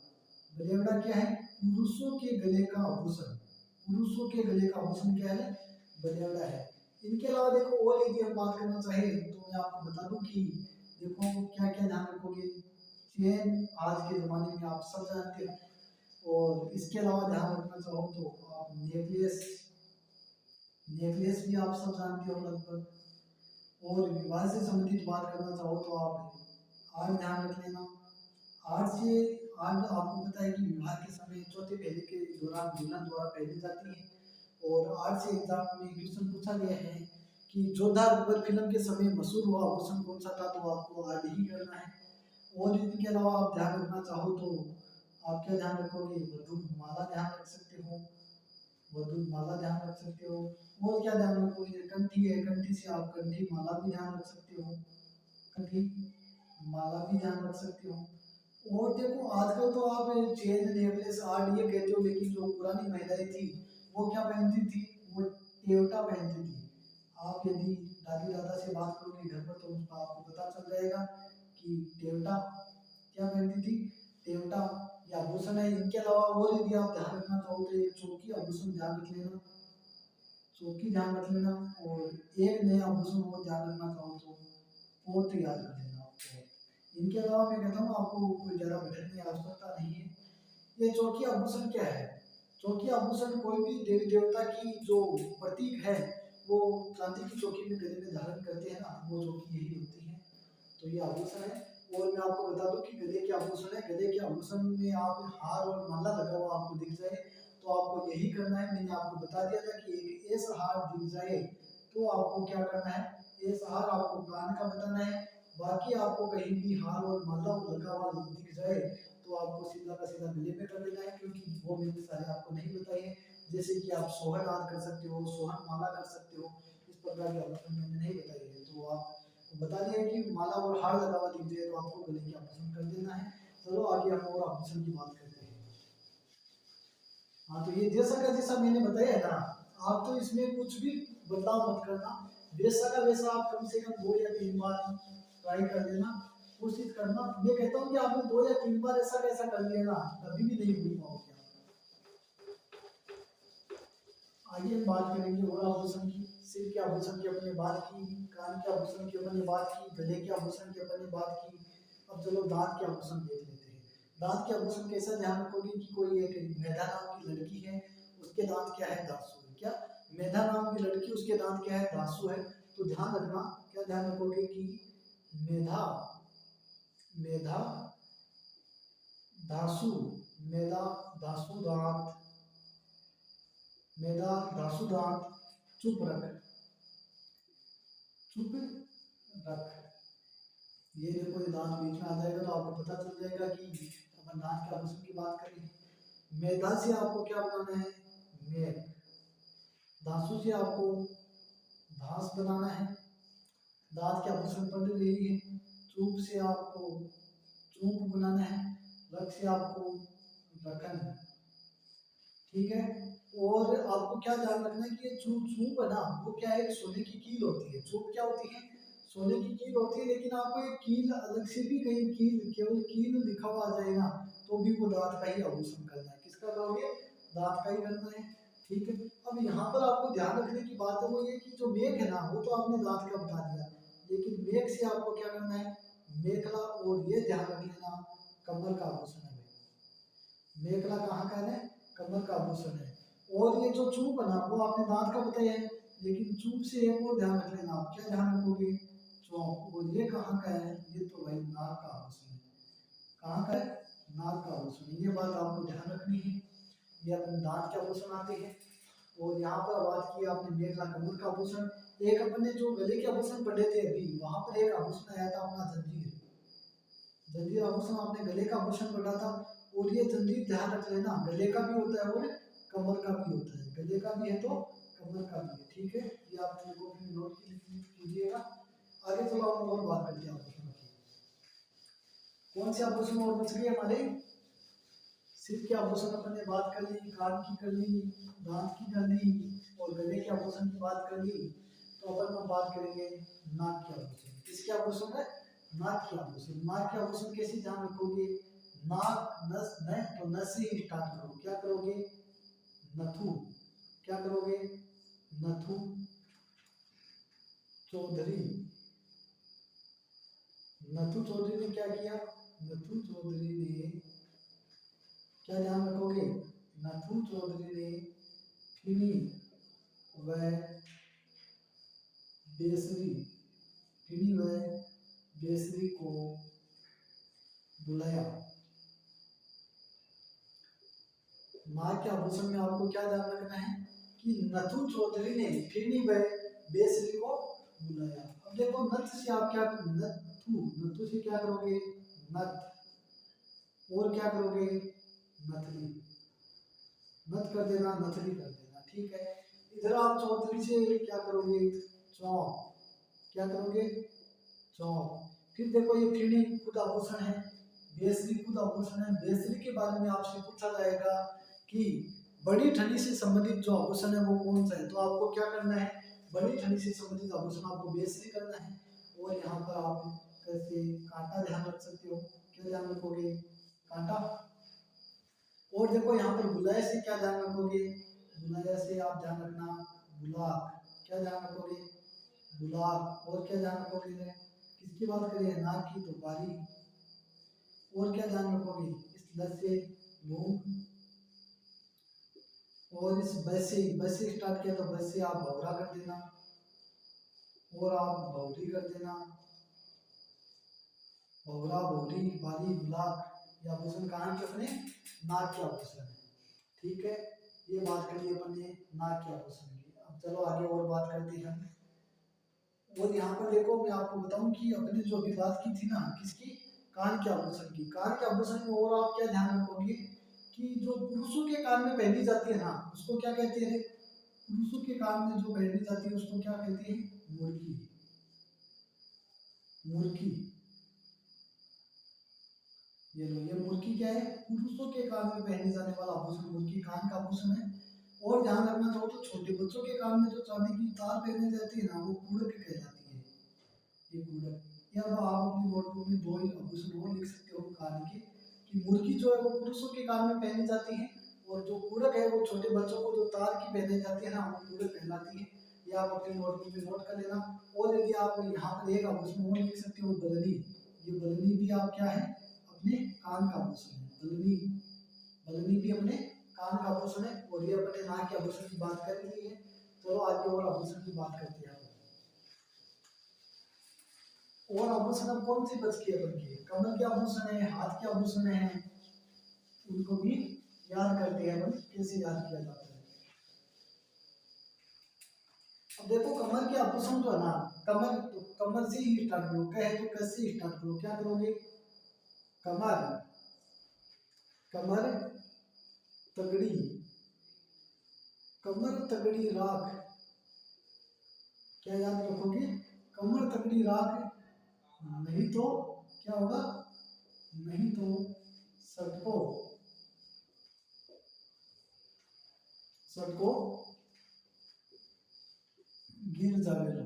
बलिएवड़ा क्या है, पुरुषों के गले का आभूषण, पुरुषों के गले का आभूषण क्या है, बलिएवड़ा है। इनके अलावा देखो और यदि हम बात करना चाहें तो मैं आपको बता दूं कि देखो क्या क्या ध्यान रखोगे, चेन आज के जमाने में आप सब जानते हो। और इसके अलावा ध्यान रखना चाहो तो आप नेकलेस, नेकलेस भी आप सब जानते हो लगभग। और विवाह से संबंधित बात करना चाहो तो आप आर्ट ध्यान रख लेना। आर्ट से, आर्ट आपको पता है कि विवाह के समय चौथे पहले के दौरान दुल्हन द्वारा पहनी जाती है। और आर्ट से एग्जाम में क्वेश्चन पूछा गया है कि जोधा अकबर फिल्म के समय मशहूर हुआ आभूषण कौन सा था, तो आपको आर्ट ही करना है। और इनके अलावा आप ध्यान रखना चाहो तो आप क्या ध्यान रखोगे, वधु माला ध्यान रख सकते हो, वधु माला ध्यान रख सकते हो। और क्या ध्यान रखोगे, कंठी है, कंठी से आप कंठी माला भी ध्यान रख सकते हो, कंठी माला भी ध्यान रख सकते हो। और देखो आजकल तो आप चेन नेकलेस आर्ट ये कहते हो, लेकिन जो पुरानी महिलाएं थी वो क्या पहनती थी, वो टेवटा पहनती थी। आप यदि दादी दादा से बात करोगे घर पर तो उसका आपको पता चल जाएगा कि टेवटा क्या पहनती थी, टेवटा या आभूषण है। इनके अलावा और यदि आप ध्यान रखना चाहो तो एक चौकी आभूषण ध्यान रख लेना, चौकी ध्यान रख लेना। और एक नया आभूषण वो ध्यान रखना चाहो तो वो तो याद कर लेना आपको। इनके अलावा मैं कहता हूँ आपको कोई ज़्यादा भटकने की आवश्यकता नहीं है। ये चौकी आभूषण क्या है, क्योंकि आभूषण कोई भी देवी देवता की जो प्रतीक है वो चांदी की चौकी में गले में धारण करते हैं ना, वो चौकी यही होती है। तो ये आभूषण है। और मैं आपको बता दूं कि गले के आभूषण है, गले के आभूषण में आप हार और माला लगा हुआ आपको दिख जाए तो आपको यही करना है। मैंने आपको बता दिया था कि एक ऐसा हार दिख जाए तो आपको क्या करना है, ऐसा हार आपको कान का बताना है। बाकी आपको कहीं भी हार और माला लगा हुआ दिख जाए तो आपको सीधा का सीधा गले में कर देना है, क्योंकि वो मैंने सारे आपको नहीं बताए हैं। जैसे कि आप सोहन हार कर सकते हो, सोहन माला कर सकते हो, इस प्रकार के आभूषण मैंने नहीं बताए हैं। तो आप बता दिया कि माला और हार लगा हुआ दिख जाए तो आपको गले की आभूषण कर देना है। चलो आगे हम और आभूषण की बात करते हैं। हाँ, तो ये जैसा का जैसा मैंने बताया है ना, आप तो इसमें कुछ भी बदलाव मत करना। वैसा का वैसा आप कम से कम 2 या 3 बार ट्राई कर लेना, कोशिश करना। मैं कहता हूँ कि आपने 2 या 3 बार ऐसा कैसा कर लिया ना, कभी भी नहीं भूल पाओगे आप। आगे हम बात करेंगे और आभूषण की। सिर के आभूषण की अपने बात की, कान के आभूषण की अपने बात की, गले के आभूषण की अपने बात की। अब चलो दांत के आभूषण देख लेते हैं। दांत के आभूषण कैसा ध्यान रखोगे कि कोई एक मेधा नाम की लड़की है, उसके दांत क्या है, दासू है। क्या मेधा नाम की लड़की, उसके दांत क्या है, दासू है। तो ध्यान रखना, क्या ध्यान रखोगे कि मेधा, मेधा दासू, मेधा दासू दांत, मेधा दासू दांत चुप रख, चुप रख। ये देखो ये दांत बीच में आ जाएगा तो आपको पता चल जाएगा कि अपन दांत के आभूषण की बात करें। मेधा से आपको क्या बनाना है, मेघ। दासू से आपको घास बनाना है। दांत के आभूषण पड़ रही है। चूप से आपको चूप बनाना है। रख से आपको रखन। ठीक है। और आपको क्या ध्यान रखना है कि ये चूप चूप है ना, वो क्या है, सोने की कील होती है। चूप क्या होती है, सोने की कील होती है। लेकिन आपको एक कील अलग से भी कहीं कील, केवल कील लिखा हुआ आ जाए ना, तो भी वो दांत का ही आभूषण करना है। किसका करोगे, दांत का ही करना है। ठीक है। अब यहाँ पर आपको ध्यान रखने की बात है वो ये कि जो मेघ है ना, वो तो आपने दांत का बता दिया, लेकिन मेघ से आपको क्या करना है, मेखला। और ये ध्यान रख लेना, कमर का आभूषण है। मेखला कहाँ का है, कमर का आभूषण है। और ये जो चूप है ना, वो आपने दांत का बताया है, लेकिन चूप से एक और ध्यान रख लेना। आप क्या ध्यान रखोगे, चौक। और ये कहाँ का है, ये तो भाई नाक का आभूषण है। कहाँ का है, नाक का आभूषण। ये बात आपको ध्यान रखनी है। ये अपने दांत के आभूषण आते हैं। और यहाँ पर बात की आपने मेखला, कमर का आभूषण। एक अपने जो गले के आभूषण पढ़े थे अभी, वहां पर एक आभूषण आया था अपना जंजीर। जंजीर आभूषण आपने गले का आभूषण पढ़ा था। और ये जंजीर ध्यान रख लेना, गले का भी होता है और कमर का भी होता है। गले का भी है तो कमर का भी है। ठीक है, ये आप मेरे को अपनी नोट कीजिएगा। आगे चलो हम और बात करते हैं आभूषणों की। कौन से आभूषण और बच गए हमारे, सिर के आभूषण अपन ने बात कर ली, कान की कर ली, दांत की कर ली, और गले के आभूषण की बात कर ली। तो अपन हम बात करेंगे नाक के आभूषण। किसके आभूषण है, नाक के आभूषण। नाक के आभूषण कैसे ध्यान रखोगे, नाक नस न, तो नस से ही स्टार्ट करो। क्या करोगे, नथु। क्या करोगे, नथु चौधरी। नथु चौधरी ने क्या किया, नथु चौधरी ने क्या ध्यान रखोगे, नथु चौधरी ने फिनी व बेसरी, फिनी व बेसरी को बुलाया। नाक के आभूषण में आपको क्या ध्यान रखना है कि नथु चौधरी ने फिनी व बेसरी को बुलाया। अब देखो नथ से आप क्या, नथु, नथु से क्या करोगे, नथ। और क्या करोगे, नथली। नथ कर देना, नथली कर देना। ठीक है। इधर आप चौधरी से क्या करोगे, चौक। क्या करोगे, चौक। फिर देखो ये फिनी खुद आभूषण है, बेसरी खुद आभूषण है। बेसरी के बारे में आपसे पूछा जाएगा कि बड़ी ठंडी से संबंधित जो आभूषण है वो कौन सा है, तो आपको क्या करना है, बड़ी ठंडी से संबंधित आभूषण आपको बेसरी करना है। और यहाँ पर आप कैसे कांटा ध्यान रख सकते हो। क्या ध्यान रखोगे, कांटा। और देखो यहाँ पर बुलाए से क्या ध्यान रखोगे, बुलाया से आप ध्यान रखना, बुलाक। क्या ध्यान रखोगे, बुलाक। और क्या ध्यान रखोगे, किसकी बात करें, नाक की, तो बारी। और क्या ध्यान रखोगे, इस लस से लूंग। और इस बस से स्टार्ट किया तो बस से आप भौरा कर देना, और आप भौरी कर देना, भौरा भौरी बारी बुलाक। ये आभूषण कहाँ के अपने नाक के आभूषण है। ठीक है, ये बात करिए अपन ने नाक के आभूषण की। अब चलो आगे और बात करते हैं हम। और यहाँ पर देखो मैं आपको बताऊं कि अपने जो अभी बात की थी ना किसकी, कान के आभूषण की। कान के आभूषण में और आप क्या ध्यान रखोगे कि जो पुरुषों के कान में पहनी जाती है ना उसको क्या कहते हैं, पुरुषों के कान में जो पहनी जाती है उसको क्या कहते हैं, मुर्की। मुर्की, ये लो, ये मुर्की क्या है, पुरुषों के कान में पहने जाने वाला आभूषण मुर्की कान का आभूषण है। और ध्यान रखना चाहो तो छोटे बच्चों के कान में जो चांदी की तार पहनी जाती है ना वो कूड़क कहलाती है, ये कूड़क। या तो आप अपनी नोटबुक में दो ही आभूषण और लिख सकते हो कान के, कि मुर्की जो है वो पुरुषों के कान में पहनी जाती है, और जो कूड़क है वो छोटे बच्चों को जो तार की पहनी जाती है ना वो कूड़क कहलाती है। ये आप अपनी नोटबुक में नोट कर लेना। और यदि आप यहाँ पर एक आभूषण और लिख सकते हो, बलनी। ये बलनी भी आप क्या है, अपने कान का आभूषण है, बलनी। बलनी भी अपने कान का आभूषण है। और ये अपने नाक के आभूषण की बात कर ली है। चलो आगे और आभूषण की बात करते हैं। और आभूषण अब कौन सी बच की है, बनके कमर के आभूषण है, हाथ के आभूषण है, उनको भी याद करते हैं अपन कैसे याद किया जाता है। अब देखो कमर के आभूषण जो है ना, कमर तो कमर से ही स्टार्ट करो, कहे तो कैसे स्टार्ट करो, क्या करोगे, कमर, कमर तगड़ी, कमर तगड़ी राख। क्या याद रखोगे, कमर तगड़ी राख, नहीं तो क्या होगा, नहीं तो सटको, सटको गिर जावेला।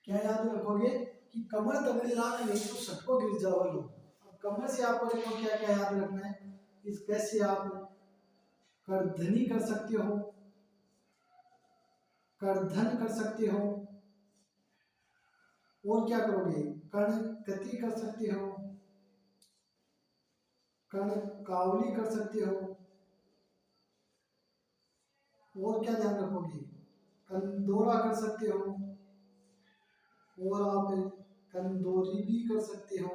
क्या याद रखोगे कि कमर तगड़ी राख नहीं तो सटको गिर जावेलो। अब कमर से आपको देखो क्या क्या याद रखना है, इस कैसे आप करधनी कर सकते हो, करधन कर सकते हो। और क्या करोगे, कर्ण गति कर सकते हो, कर्ण कावली कर सकते हो। और क्या ध्यान रखोगे, कंदोरा कर सकते हो, और आप कंदोरी भी कर सकते हो।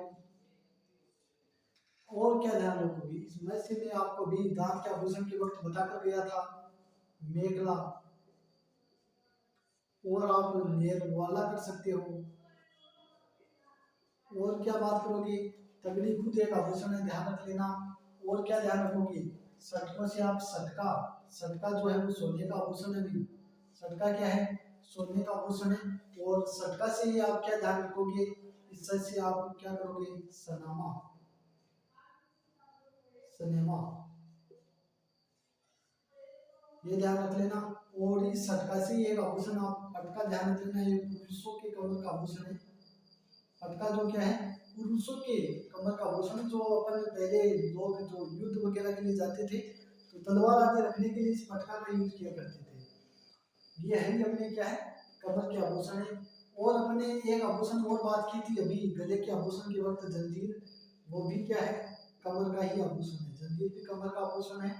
और क्या ध्यान रखोगे, इसमें से मैं आपको भी दांत के आभूषण के वक्त बताकर गया था, मेघला। और आप नेरवाला कर सकते हो। और क्या बात करोगे, तगड़ी खुद एक आभूषण है, ध्यान रख लेना। और क्या ध्यान रखोगे, सटकों से आप सटका, सटका जो है वो सोने का आभूषण है भी, सटका क्या है, सोने का आभूषण है। और सटका से ही आप क्या ध्यान रखोगे, इस से आप क्या करोगे, सनामा, सनेमा, ये ध्यान रख लेना। और इस सटका से ही एक आभूषण आप पटका ध्यान रख लेना, ये पुरुषों के कमर का आभूषण है। पटका जो क्या है, पुरुषों के कमर का आभूषण, जो अपन पहले लोग जो युद्ध वगैरह के लिए जाते थे तो तलवार आदि रखने के लिए इस पटका का यूज किया करते थे। ये है ही अपने क्या है, कमर के आभूषण है। और अपने एक आभूषण और बात की थी अभी गले के आभूषण के वक्त, जंजीर, वो भी क्या है, कमर का ही आभूषण है, जंजीर भी कमर का आभूषण है।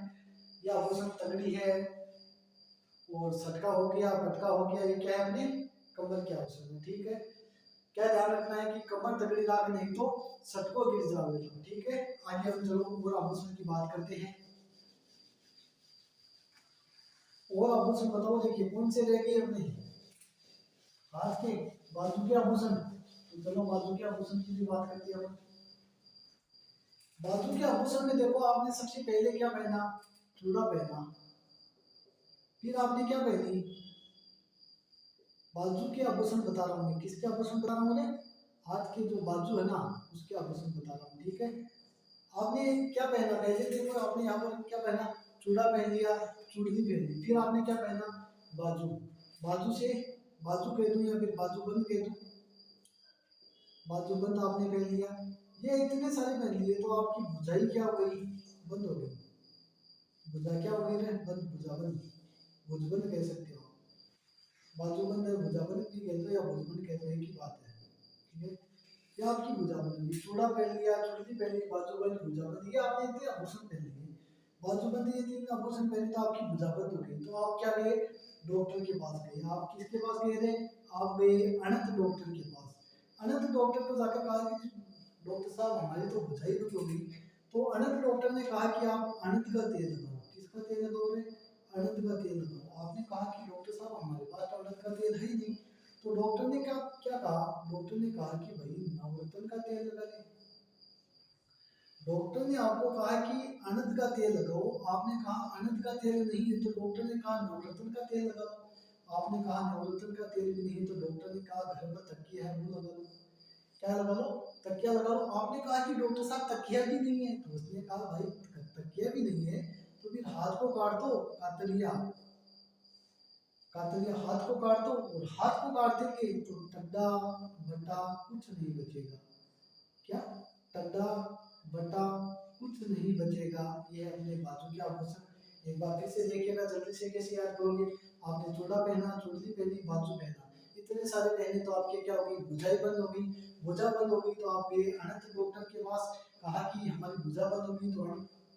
यह आभूषण तगड़ी है। और सटका हो गया, पटका हो गया, ये क्या है अपने कमर के आभूषण है। ठीक है, क्या ध्यान रखना है कि कमर तगड़ी राख नहीं तो सटको गिर जाओगे। ठीक है, आगे हम चलो और आभूषण की बात करते हैं। और आभूषण बताओ, देखिए कौन से रह गए अपने, हाथ के, बाजू के आभूषण। तो चलो बाजू के आभूषण की भी बात करते हैं। बाजू के आभूषण में देखो आपने सबसे पहले क्या पहना, चूड़ा पहना। फिर आपने क्या पहनी, बाजू के आभूषण बता रहा हूँ मैं, किसके आभूषण बता रहा हूँ मैं, हाथ के जो बाजू है ना उसके आभूषण बता रहा हूँ। ठीक है, आपने क्या पहना, पहले देखो आपने यहाँ पर क्या पहना, चूड़ा पहन लिया, चूड़ी पहन ली। फिर आपने क्या पहना, बाजू, बाजू से बाजू कह दूं या फिर बाजू बंद कह दूं, बाजू बंद आपने पहन लिया। ये इतने सारे पहन लिए तो आपकी भुजाई क्या हो गई, बंद हो गई। भुजा क्या हो गई रे, बंद, भुजा बंद, भुजबंद कह सकते हो। बाजू बंद है, भुजा बंद भी कह दो या भुजबंद कह दो, एक ही बात है। ठीक है, ये आपकी भुजा बंदी, चूड़ा पहन लिया, चुड़ली पहन ली, बाजूबंद, भुजाबंद, ये आपने इतने आभूषण पहन लिए, बाजूबंद, ये तीन आभूषण पहने तो आपकी भुजाबंद हो गई। तो आप क्या गए, डॉक्टर के पास गए। आप किसके पास गए थे, आप गए अनंत डॉक्टर के पास। अनंत डॉक्टर को जाकर कहा कि डॉक्टर साहब हमारी तो भुजा ही कुछ हो गई। तो अनंत डॉक्टर ने कहा कि आप अनंत का तेल लगाओ। किसका तेल लगाओगे, अनंत का तेल लगाओ। आपने कहा कि डॉक्टर साहब हमारे पास तो अनंत का तेल है ही नहीं। तो डॉक्टर ने क्या क्या कहा, डॉक्टर ने कहा कि भाई नवरत्न का तेल लगा ले। डॉक्टर ने आपको कहा कि अनंत का तेल लगाओ, आपने कहा अनंत का तेल नहीं है, तो डॉक्टर ने कहा नवरत्न का तेल लगाओ। आपने कहा नवरत्न का तेल भी नहीं है, तो डॉक्टर ने कहा घर में तकिया है वो लगा लो। क्या लगा लो, तकिया लगा लो। आपने कहा कि डॉक्टर साहब तकिया भी नहीं है, तो उसने कहा भाई तकिया भी नहीं है तो फिर हाथ को काट दो, कातरिया, कातरिया हाथ को काट दो, और हाथ को काट देंगे तो टड्डा बटा कुछ नहीं बचेगा। क्या, टड्डा बटा कुछ नहीं बचेगा। ये अपने बाजू के आभूषण एक बार फिर से देखिएगा, जल्दी से कैसे याद करोगे। आपने चूड़ा पहना, चुड़ली पहनी, बाजू पहना, इतने सारे पहने तो आपके क्या होगी, भुजाई बंद होगी। भुजा बंद होगी तो आप ये अनंत डॉक्टर के पास कहा कि हमारी भुजा बंद होगी, तो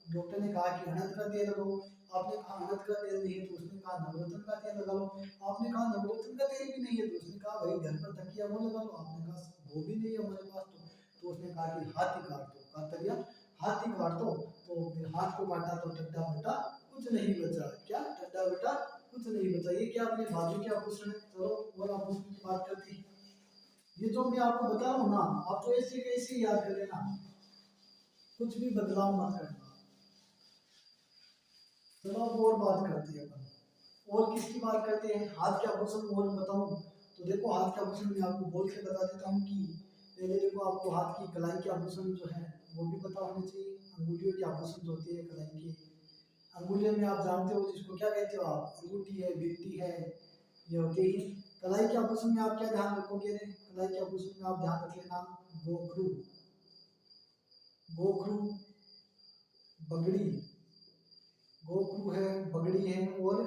डॉक्टर ने कहा कि अनंत का तेल लगाओ। आपने कहा अनंत का तेल नहीं है, तो उसने कहा नवरत्न का तेल लगा लो। आपने कहा नवरत्न का तेल भी नहीं है, तो उसने कहा भाई घर पर तकिया वो लगा लो। आपने कहा वो भी नहीं है हमारे पास, तो उसने कहा कि हाथ ही काट दो, कातरिया हाथ ही काट दो। तो फिर हाथ को काटा तो टड्डा बटा कुछ नहीं बचा। क्या, टड्डा बटा कुछ नहीं बचा। ये क्या अपने बाजू के आभूषण है। चलो और आभूषण की बात करते हैं। ये जो मैं आपको बता रहा हूँ ना, आप तो ऐसे कैसे याद कर लेना, कुछ भी बदलाव मत करना। चलो अब और बात करते हैं अपन, और किसकी बात करते हैं, हाथ के आभूषण और बताऊं। तो देखो हाथ के आभूषण मैं आपको बोल के बता देता हूँ कि पहले देखो आपको हाथ की कलाई के आभूषण जो है वो भी पता होने चाहिए। अंगुलियों के आभूषण जो होते हैं कलाई के, अंगुलियों में आप जानते हो जिसको क्या कहते हो आप, अंगूठी है, बिंदी है, ये होते ही। कलाई के आभूषण में आप क्या ध्यान रखोगे रे, कलाई के आभूषण में आप ध्यान रख लेना गोखरू, गोखरू, बगड़ी, गोखरू है, बगड़ी है, और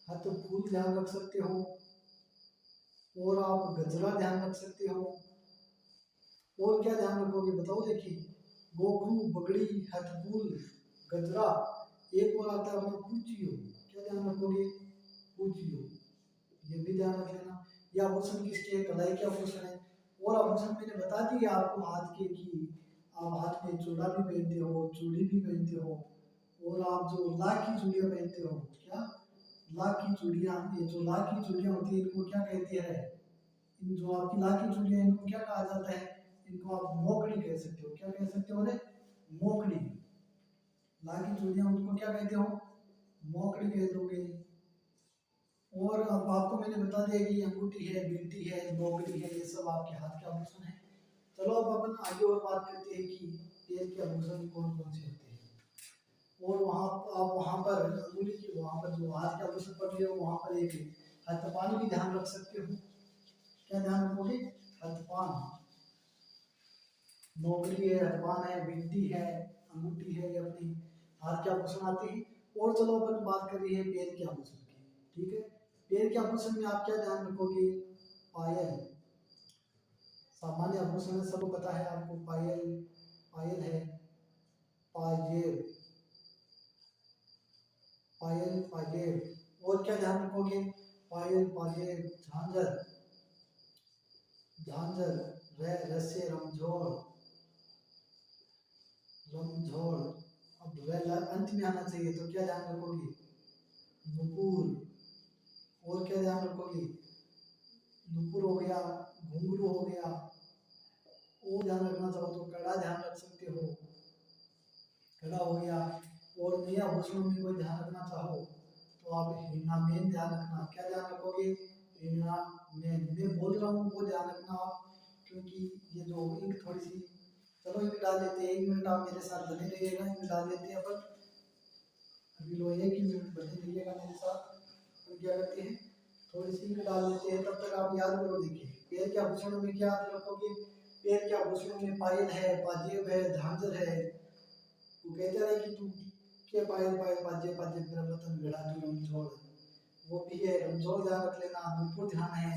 हाथ फूल ध्यान रख सकते हो, और आप गजरा ध्यान रख सकते हो। और क्या ध्यान रखोगे बताओ, देखिए गोखरू, बगड़ी, हथफूल, गजरा, एक और आता है अपना पूछियो। क्या ध्यान रखोगे, पूछियो, ये भी ध्यान रख लेना। ये आभूषण किसके, कलाई के आभूषण है। और आभूषण मैंने बता दिया आपको हाथ के कि आप हाथ में चूड़ा भी पहनते हो, चूड़ी भी पहनते हो, और आप जो लाख की चूड़ियां पहनते हो। क्या, लाख की चूड़ियां, ये जो लाख की चूड़ियां होती है इनको क्या कहते हैं, इन जो आपकी लाख की चूड़ियां इनको क्या कहा जाता है, इनको आप मोकड़ी कह सकते हो। क्या कह सकते हो रे, मोकड़ी। लाख की चूड़ियां उनको क्या कहते हो, मोकड़ी कह दोगे। और अब आपको मैंने बता दिया कि अंगूठी है, बिंदी है, मोकड़ी है, ये सब आपके हाथ के आभूषण है। चलो अब अपन आगे और बात करते हैं कि पैर के आभूषण कौन कौन से होते हैं। और वहाँ आप वहाँ पर अंगुली के वहाँ पर जो हाथ के आभूषण पड़ रहे हो वहाँ पर एक हथपान भी ध्यान रख सकते हो। क्या ध्यान रखोगे, हथपान, मोगरी है, हथपान है, बिंदी है, अंगूठी है, ये अपनी हाथ के आभूषण आते हैं। और चलो अपन बात कर रही है पैर के आभूषण की। ठीक है, पैर के आभूषण में आप क्या ध्यान रखोगे, पायल, सामान्य आभूषण है, सबको पता है आपको, पायल, पायल है, पाजेब, पायल, पाजेब। और क्या ध्यान रखोगे, पायल, पाजेब, झांझर, झांझर, रस्से, रमझोड़, रमझोड़। अब वेल अंत में आना चाहिए, तो क्या ध्यान रखोगे, नुपुर। और क्या ध्यान रखोगे, नुपुर हो गया, घुंघरू हो गया। और ध्यान रखना चाहो तो कड़ा ध्यान रख सकते हो, कड़ा हो गया। और नए आभूषणों में कोई ध्यान रखना चाहो तो आप हिना मेन ध्यान रखना। क्या ध्यान रखोगे, हिना मेन। मैं बोल रहा हूँ वो ध्यान रखना आप, क्योंकि ये जो इंक थोड़ी सी, चलो इंक डाल देते हैं, 1 मिनट आप मेरे साथ बने रहिएगा, इंक डाल देते हैं अपन। अभी लो 1 मिनट बने रहिएगा मेरे साथ। हम क्या करते हैं, थोड़ी सी इंक डाल देते हैं, तब तक आप याद करो। देखिए पैर के आभूषणों में क्या रखोगे, पैर के आभूषणों में पायल है, पाजेब है, झांझर है। वो कहते रहे कि तू के पायल पायल पाजेब पाजेब मेरा वतन गड़ा तू रमझोड़, वो भी है, रमझोड़ ध्यान रख लेना। नुपुर ध्यान है,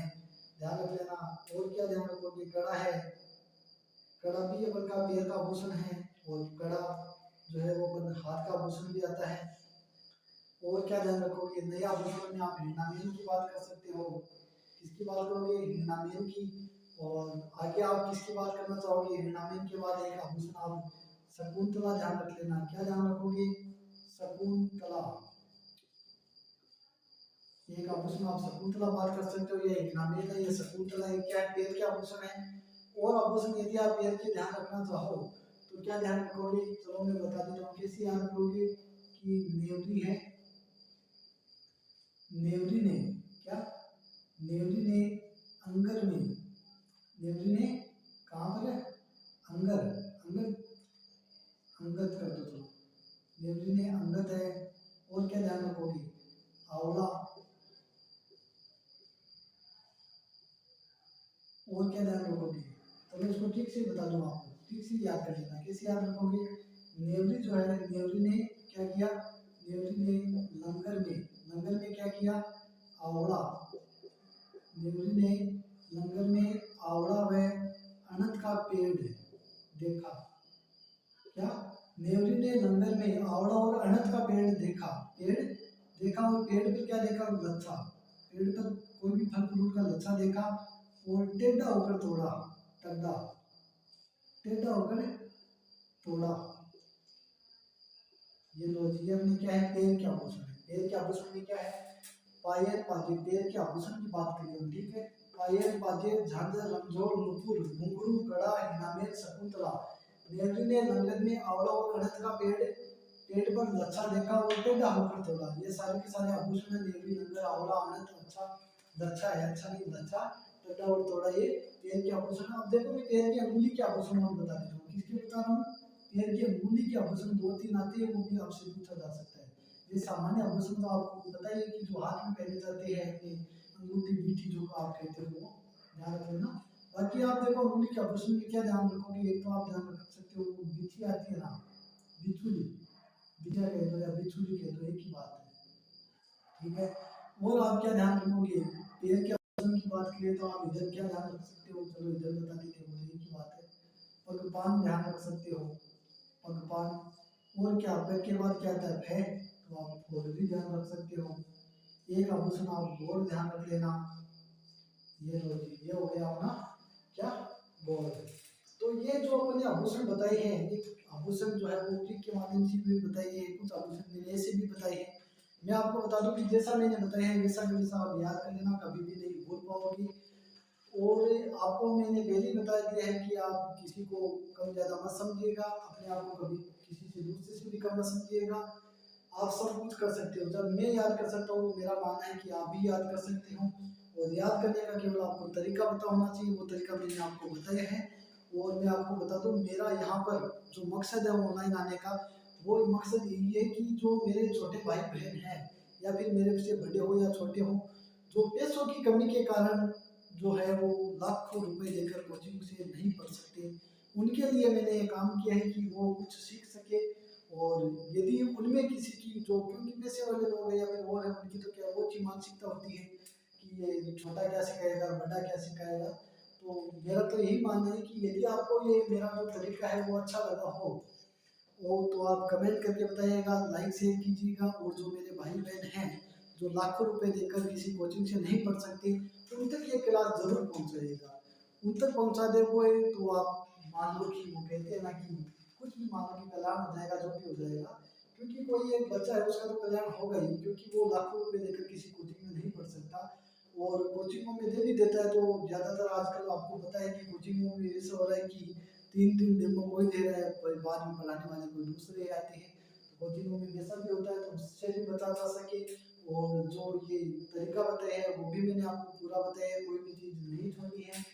ध्यान रख लेना। और क्या ध्यान रखोगे, कड़ा है, कड़ा भी अपन का पैर का आभूषण है, और कड़ा जो है वो अपन हाथ का आभूषण भी आता है। और क्या ध्यान रखोगे, नए आभूषण में आप हिरणामेल की बात कर सकते हो। किसकी बात करोगे, हिरणामेल की। और आगे आप किसकी बात करना चाहोगे, हिरणामेल के बाद एक आभूषण आप शकुंतला ध्यान रख लेना। क्या ध्यान रखोगे, शकुंतला। एक आभूषण आप शकुंतला बात कर सकते हो, ये हिरणामेल है, ये शकुंतला है, क्या है, पैर के आभूषण है। और आभूषण यदि आप पैर के ध्यान रखना चाहो तो क्या ध्यान रखोगे, चलो मैं बता देता हूँ कैसे याद रखोगे। कि नेवरी है, नेवरी ने क्या, नेवरी ने अंगर में, नेवरी ने कहाँ पर है, अंगर, अंगर, अंगत कर दो तो, नेवरी ने अंगत है। और क्या ध्यान रखोगे, आंवला। और क्या ध्यान रखोगे, तो मैं इसको ठीक से बता दूं आपको, ठीक से याद कर लेना। कैसे याद रखोगे, नेवरी जो है, नेवरी ने क्या किया, नेवरी ने लंगर में, लंगर में क्या किया, आंवला। नेवरी ने लंगर में आंवला व अनंत का पेड़ देखा। क्या, नेवरी ने लंगर में आंवला और अनंत का पेड़ देखा, पेड़ देखा, और पेड़ पर क्या देखा, लच्छा, पेड़ पर कोई भी फल फ्रूट का लच्छा देखा, और टेढ़ा होकर तोड़ा, टड्डा, टेढ़ा होकर तोड़ा। ये लो जी, ये अपने क्या है, पैर के आभूषण है। पैर के आभूषण में क्या है, पायल पाजे, पैर के आभूषण की बात करिए हम, ठीक है। पायल पाजे, झांझर, रमझोर, नुपुर, घुंघरू, कड़ा, हिरणामेल, शकुंतला। नेवरी ने लंगन में आंवला और अड़द का पेड़ पर लच्छा देखा और टेढ़ा होकर तोड़ा। ये सारे के सारे आभूषण है, नेवरी, लंगर, आंवला, अड़द, अच्छा, लच्छा है, अच्छा नहीं लच्छा, टेढ़ा और तोड़ा, ये पैर के आभूषण। अब देखो मैं पैर की अंगुली के आभूषण हम बता देता हूँ, किसके बता रहा हूँ, पैर की अंगुली के आभूषण दो तीन आते हैं, वो भी आपसे पूछा जा सकता है। ये सामान्य आभूषण तो आपको पता ही है कि जो हाथ में पहने जाते हैं, अपनी अंगूठी बीठी जो आप कहते हो, वो ध्यान रख लेना। बाकी आप देखो अंगुली के आभूषण में क्या ध्यान रखोगे, एक तो आप ध्यान रख सकते हो बिछी आती है ना, बिछुली, बिछा कह दो या बिछुली कह दो, एक ही बात है, ठीक है। और आप क्या ध्यान रखोगे, पैर के आभूषण की बात करें तो आप इधर क्या ध्यान रख सकते हो, चलो इधर बता देते हो, एक ही बात है। पगपान ध्यान रख सकते हो, पगपान। और क्या, पैर के बाद क्या आता है, तो आप फोर भी ध्यान रख सकते हो। एक आभूषण आप गोल ध्यान रख लेना। ये लो जी, ये हो गया अपना क्या, गोल। तो ये जो अपने आभूषण बताए हैं, ये आभूषण जो है वो ट्रिक के माध्यम से भी बताइए है, कुछ आभूषण मैंने ऐसे भी बताए हैं। मैं आपको बता दूं कि जैसा मैंने बताया है वैसा का वैसा आप याद कर लेना, कभी भी नहीं भूल पाओगे। और आपको मैंने पहले ही बता दिया है कि आप किसी को कम ज़्यादा मत समझिएगा, अपने आप को कभी किसी से दूसरे से भी कम मत समझिएगा। आप सब कुछ कर सकते हो, जब मैं याद कर सकता हूँ मेरा मानना है कि आप भी याद कर सकते हो। और याद करने का केवल आपको तरीका पता होना चाहिए, वो तरीका मैंने आपको बताया है। और मैं आपको बता दूं, मेरा यहाँ पर जो मकसद है ऑनलाइन आने का, वो मकसद यही है कि जो मेरे छोटे भाई बहन हैं, या फिर मेरे से बड़े हो या छोटे हो, जो पैसों की कमी के कारण जो है वो लाखों रुपए देकर कोचिंग से नहीं पढ़ सकते, उनके लिए मैंने ये काम किया है कि वो कुछ सीख सके। और यदि उनमें किसी की जो, क्योंकि पैसे वाले लोग हैं या फिर वो है, उनकी तो क्या वो अच्छी मानसिकता होती है कि ये छोटा क्या सिखाएगा, बड़ा क्या सिखाएगा। तो मेरा तो यही मानना है कि यदि आपको ये मेरा जो तरीका है वो अच्छा लगा हो, वो तो आप कमेंट करके बताइएगा, लाइक शेयर कीजिएगा। और जो मेरे भाई बहन हैं जो लाखों रुपए देकर किसी कोचिंग से नहीं पढ़ सकते, उन तक ये क्लास जरूर पहुंचाइएगा। उन तक पहुंचा दोगे तो आप मान लो कि वो कहते हैं ना कि कुछ भी मान लो कि कल्याण हो जाएगा, जो भी हो जाएगा। क्योंकि कोई एक बच्चा है उसका तो कल्याण होगा ही, क्योंकि वो लाखों रुपए देकर किसी कोचिंग में नहीं पढ़ सकता। और कोचिंगों में दे भी देता है, तो ज़्यादातर आजकल आपको पता है कि कोचिंगों में ऐसा हो रहा है कि तीन तीन डेमो कोई दे रहा है, कोई बाद में पढ़ाने वाले कोई दूसरे आते हैं। तो कोचिंगों में ऐसा भी होता है, तो उससे भी बचा जा सके। और जो ये तरीका बताया है वो भी मैंने आपको पूरा बताया है, कोई भी चीज़ नहीं छोड़ी है।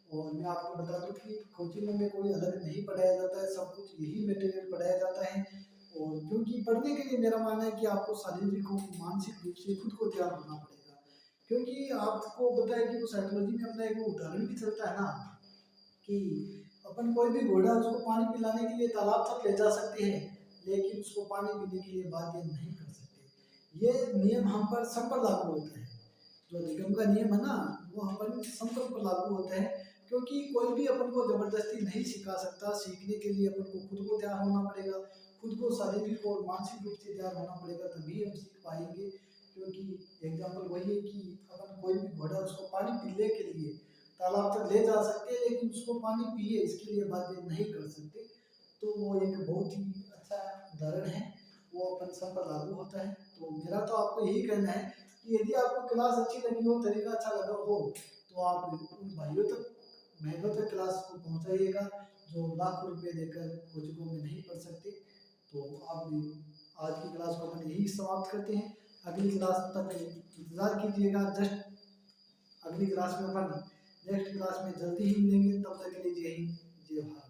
और मैं आपको बता दूं कि कोचिंगों में कोई अलग नहीं पढ़ाया जाता है, सब कुछ यही मटेरियल पढ़ाया जाता है। और क्योंकि पढ़ने के लिए मेरा मानना है कि आपको शारीरिक और मानसिक रूप से खुद को तैयार होना पड़ेगा। क्योंकि आपको पता है कि वो साइकोलॉजी में अपना एक उदाहरण भी चलता है ना, कि अपन कोई भी घोड़ा उसको पानी पिलाने के लिए तालाब तक ले जा सकते हैं, लेकिन उसको पानी पीने के लिए बाध्य नहीं कर सकते। ये नियम हम पर सब पर लागू होता है, जो निगम का नियम है ना, वो हम पर सब पर लागू होता है। क्योंकि कोई भी अपन को जबरदस्ती नहीं सिखा सकता। सीखने के लिए अपन को खुद को तैयार होना पड़ेगा, खुद को शारीरिक और मानसिक रूप से तैयार होना पड़ेगा, तभी हम सीख पाएंगे। क्योंकि एग्जाम्पल वही है कि अपन कोई भी घोड़ा उसको पानी पीने के लिए तालाब तक ले जा सकते हैं, लेकिन उसको पानी पिए इसके लिए बाध्य नहीं कर सकते। तो वो एक बहुत ही अच्छा उदाहरण है, वो अपन सब पर लागू होता है। तो मेरा तो आपको यही कहना है कि यदि आपको क्लास अच्छी लगी हो, तरीका अच्छा लगा हो, तो आप उन भाइयों तक, बहनों तक क्लास को पहुंचाइएगा जो लाखों रुपए देकर कोचिंगों में नहीं पढ़ सकते। तो आप भी आज की क्लास को अपन यही समाप्त करते हैं। अगली क्लास तक इंतजार कीजिएगा। जस्ट अगली क्लास में अपन नेक्स्ट क्लास में जल्दी ही मिलेंगे। तब तक के लिए जय हिंद, जय भारत।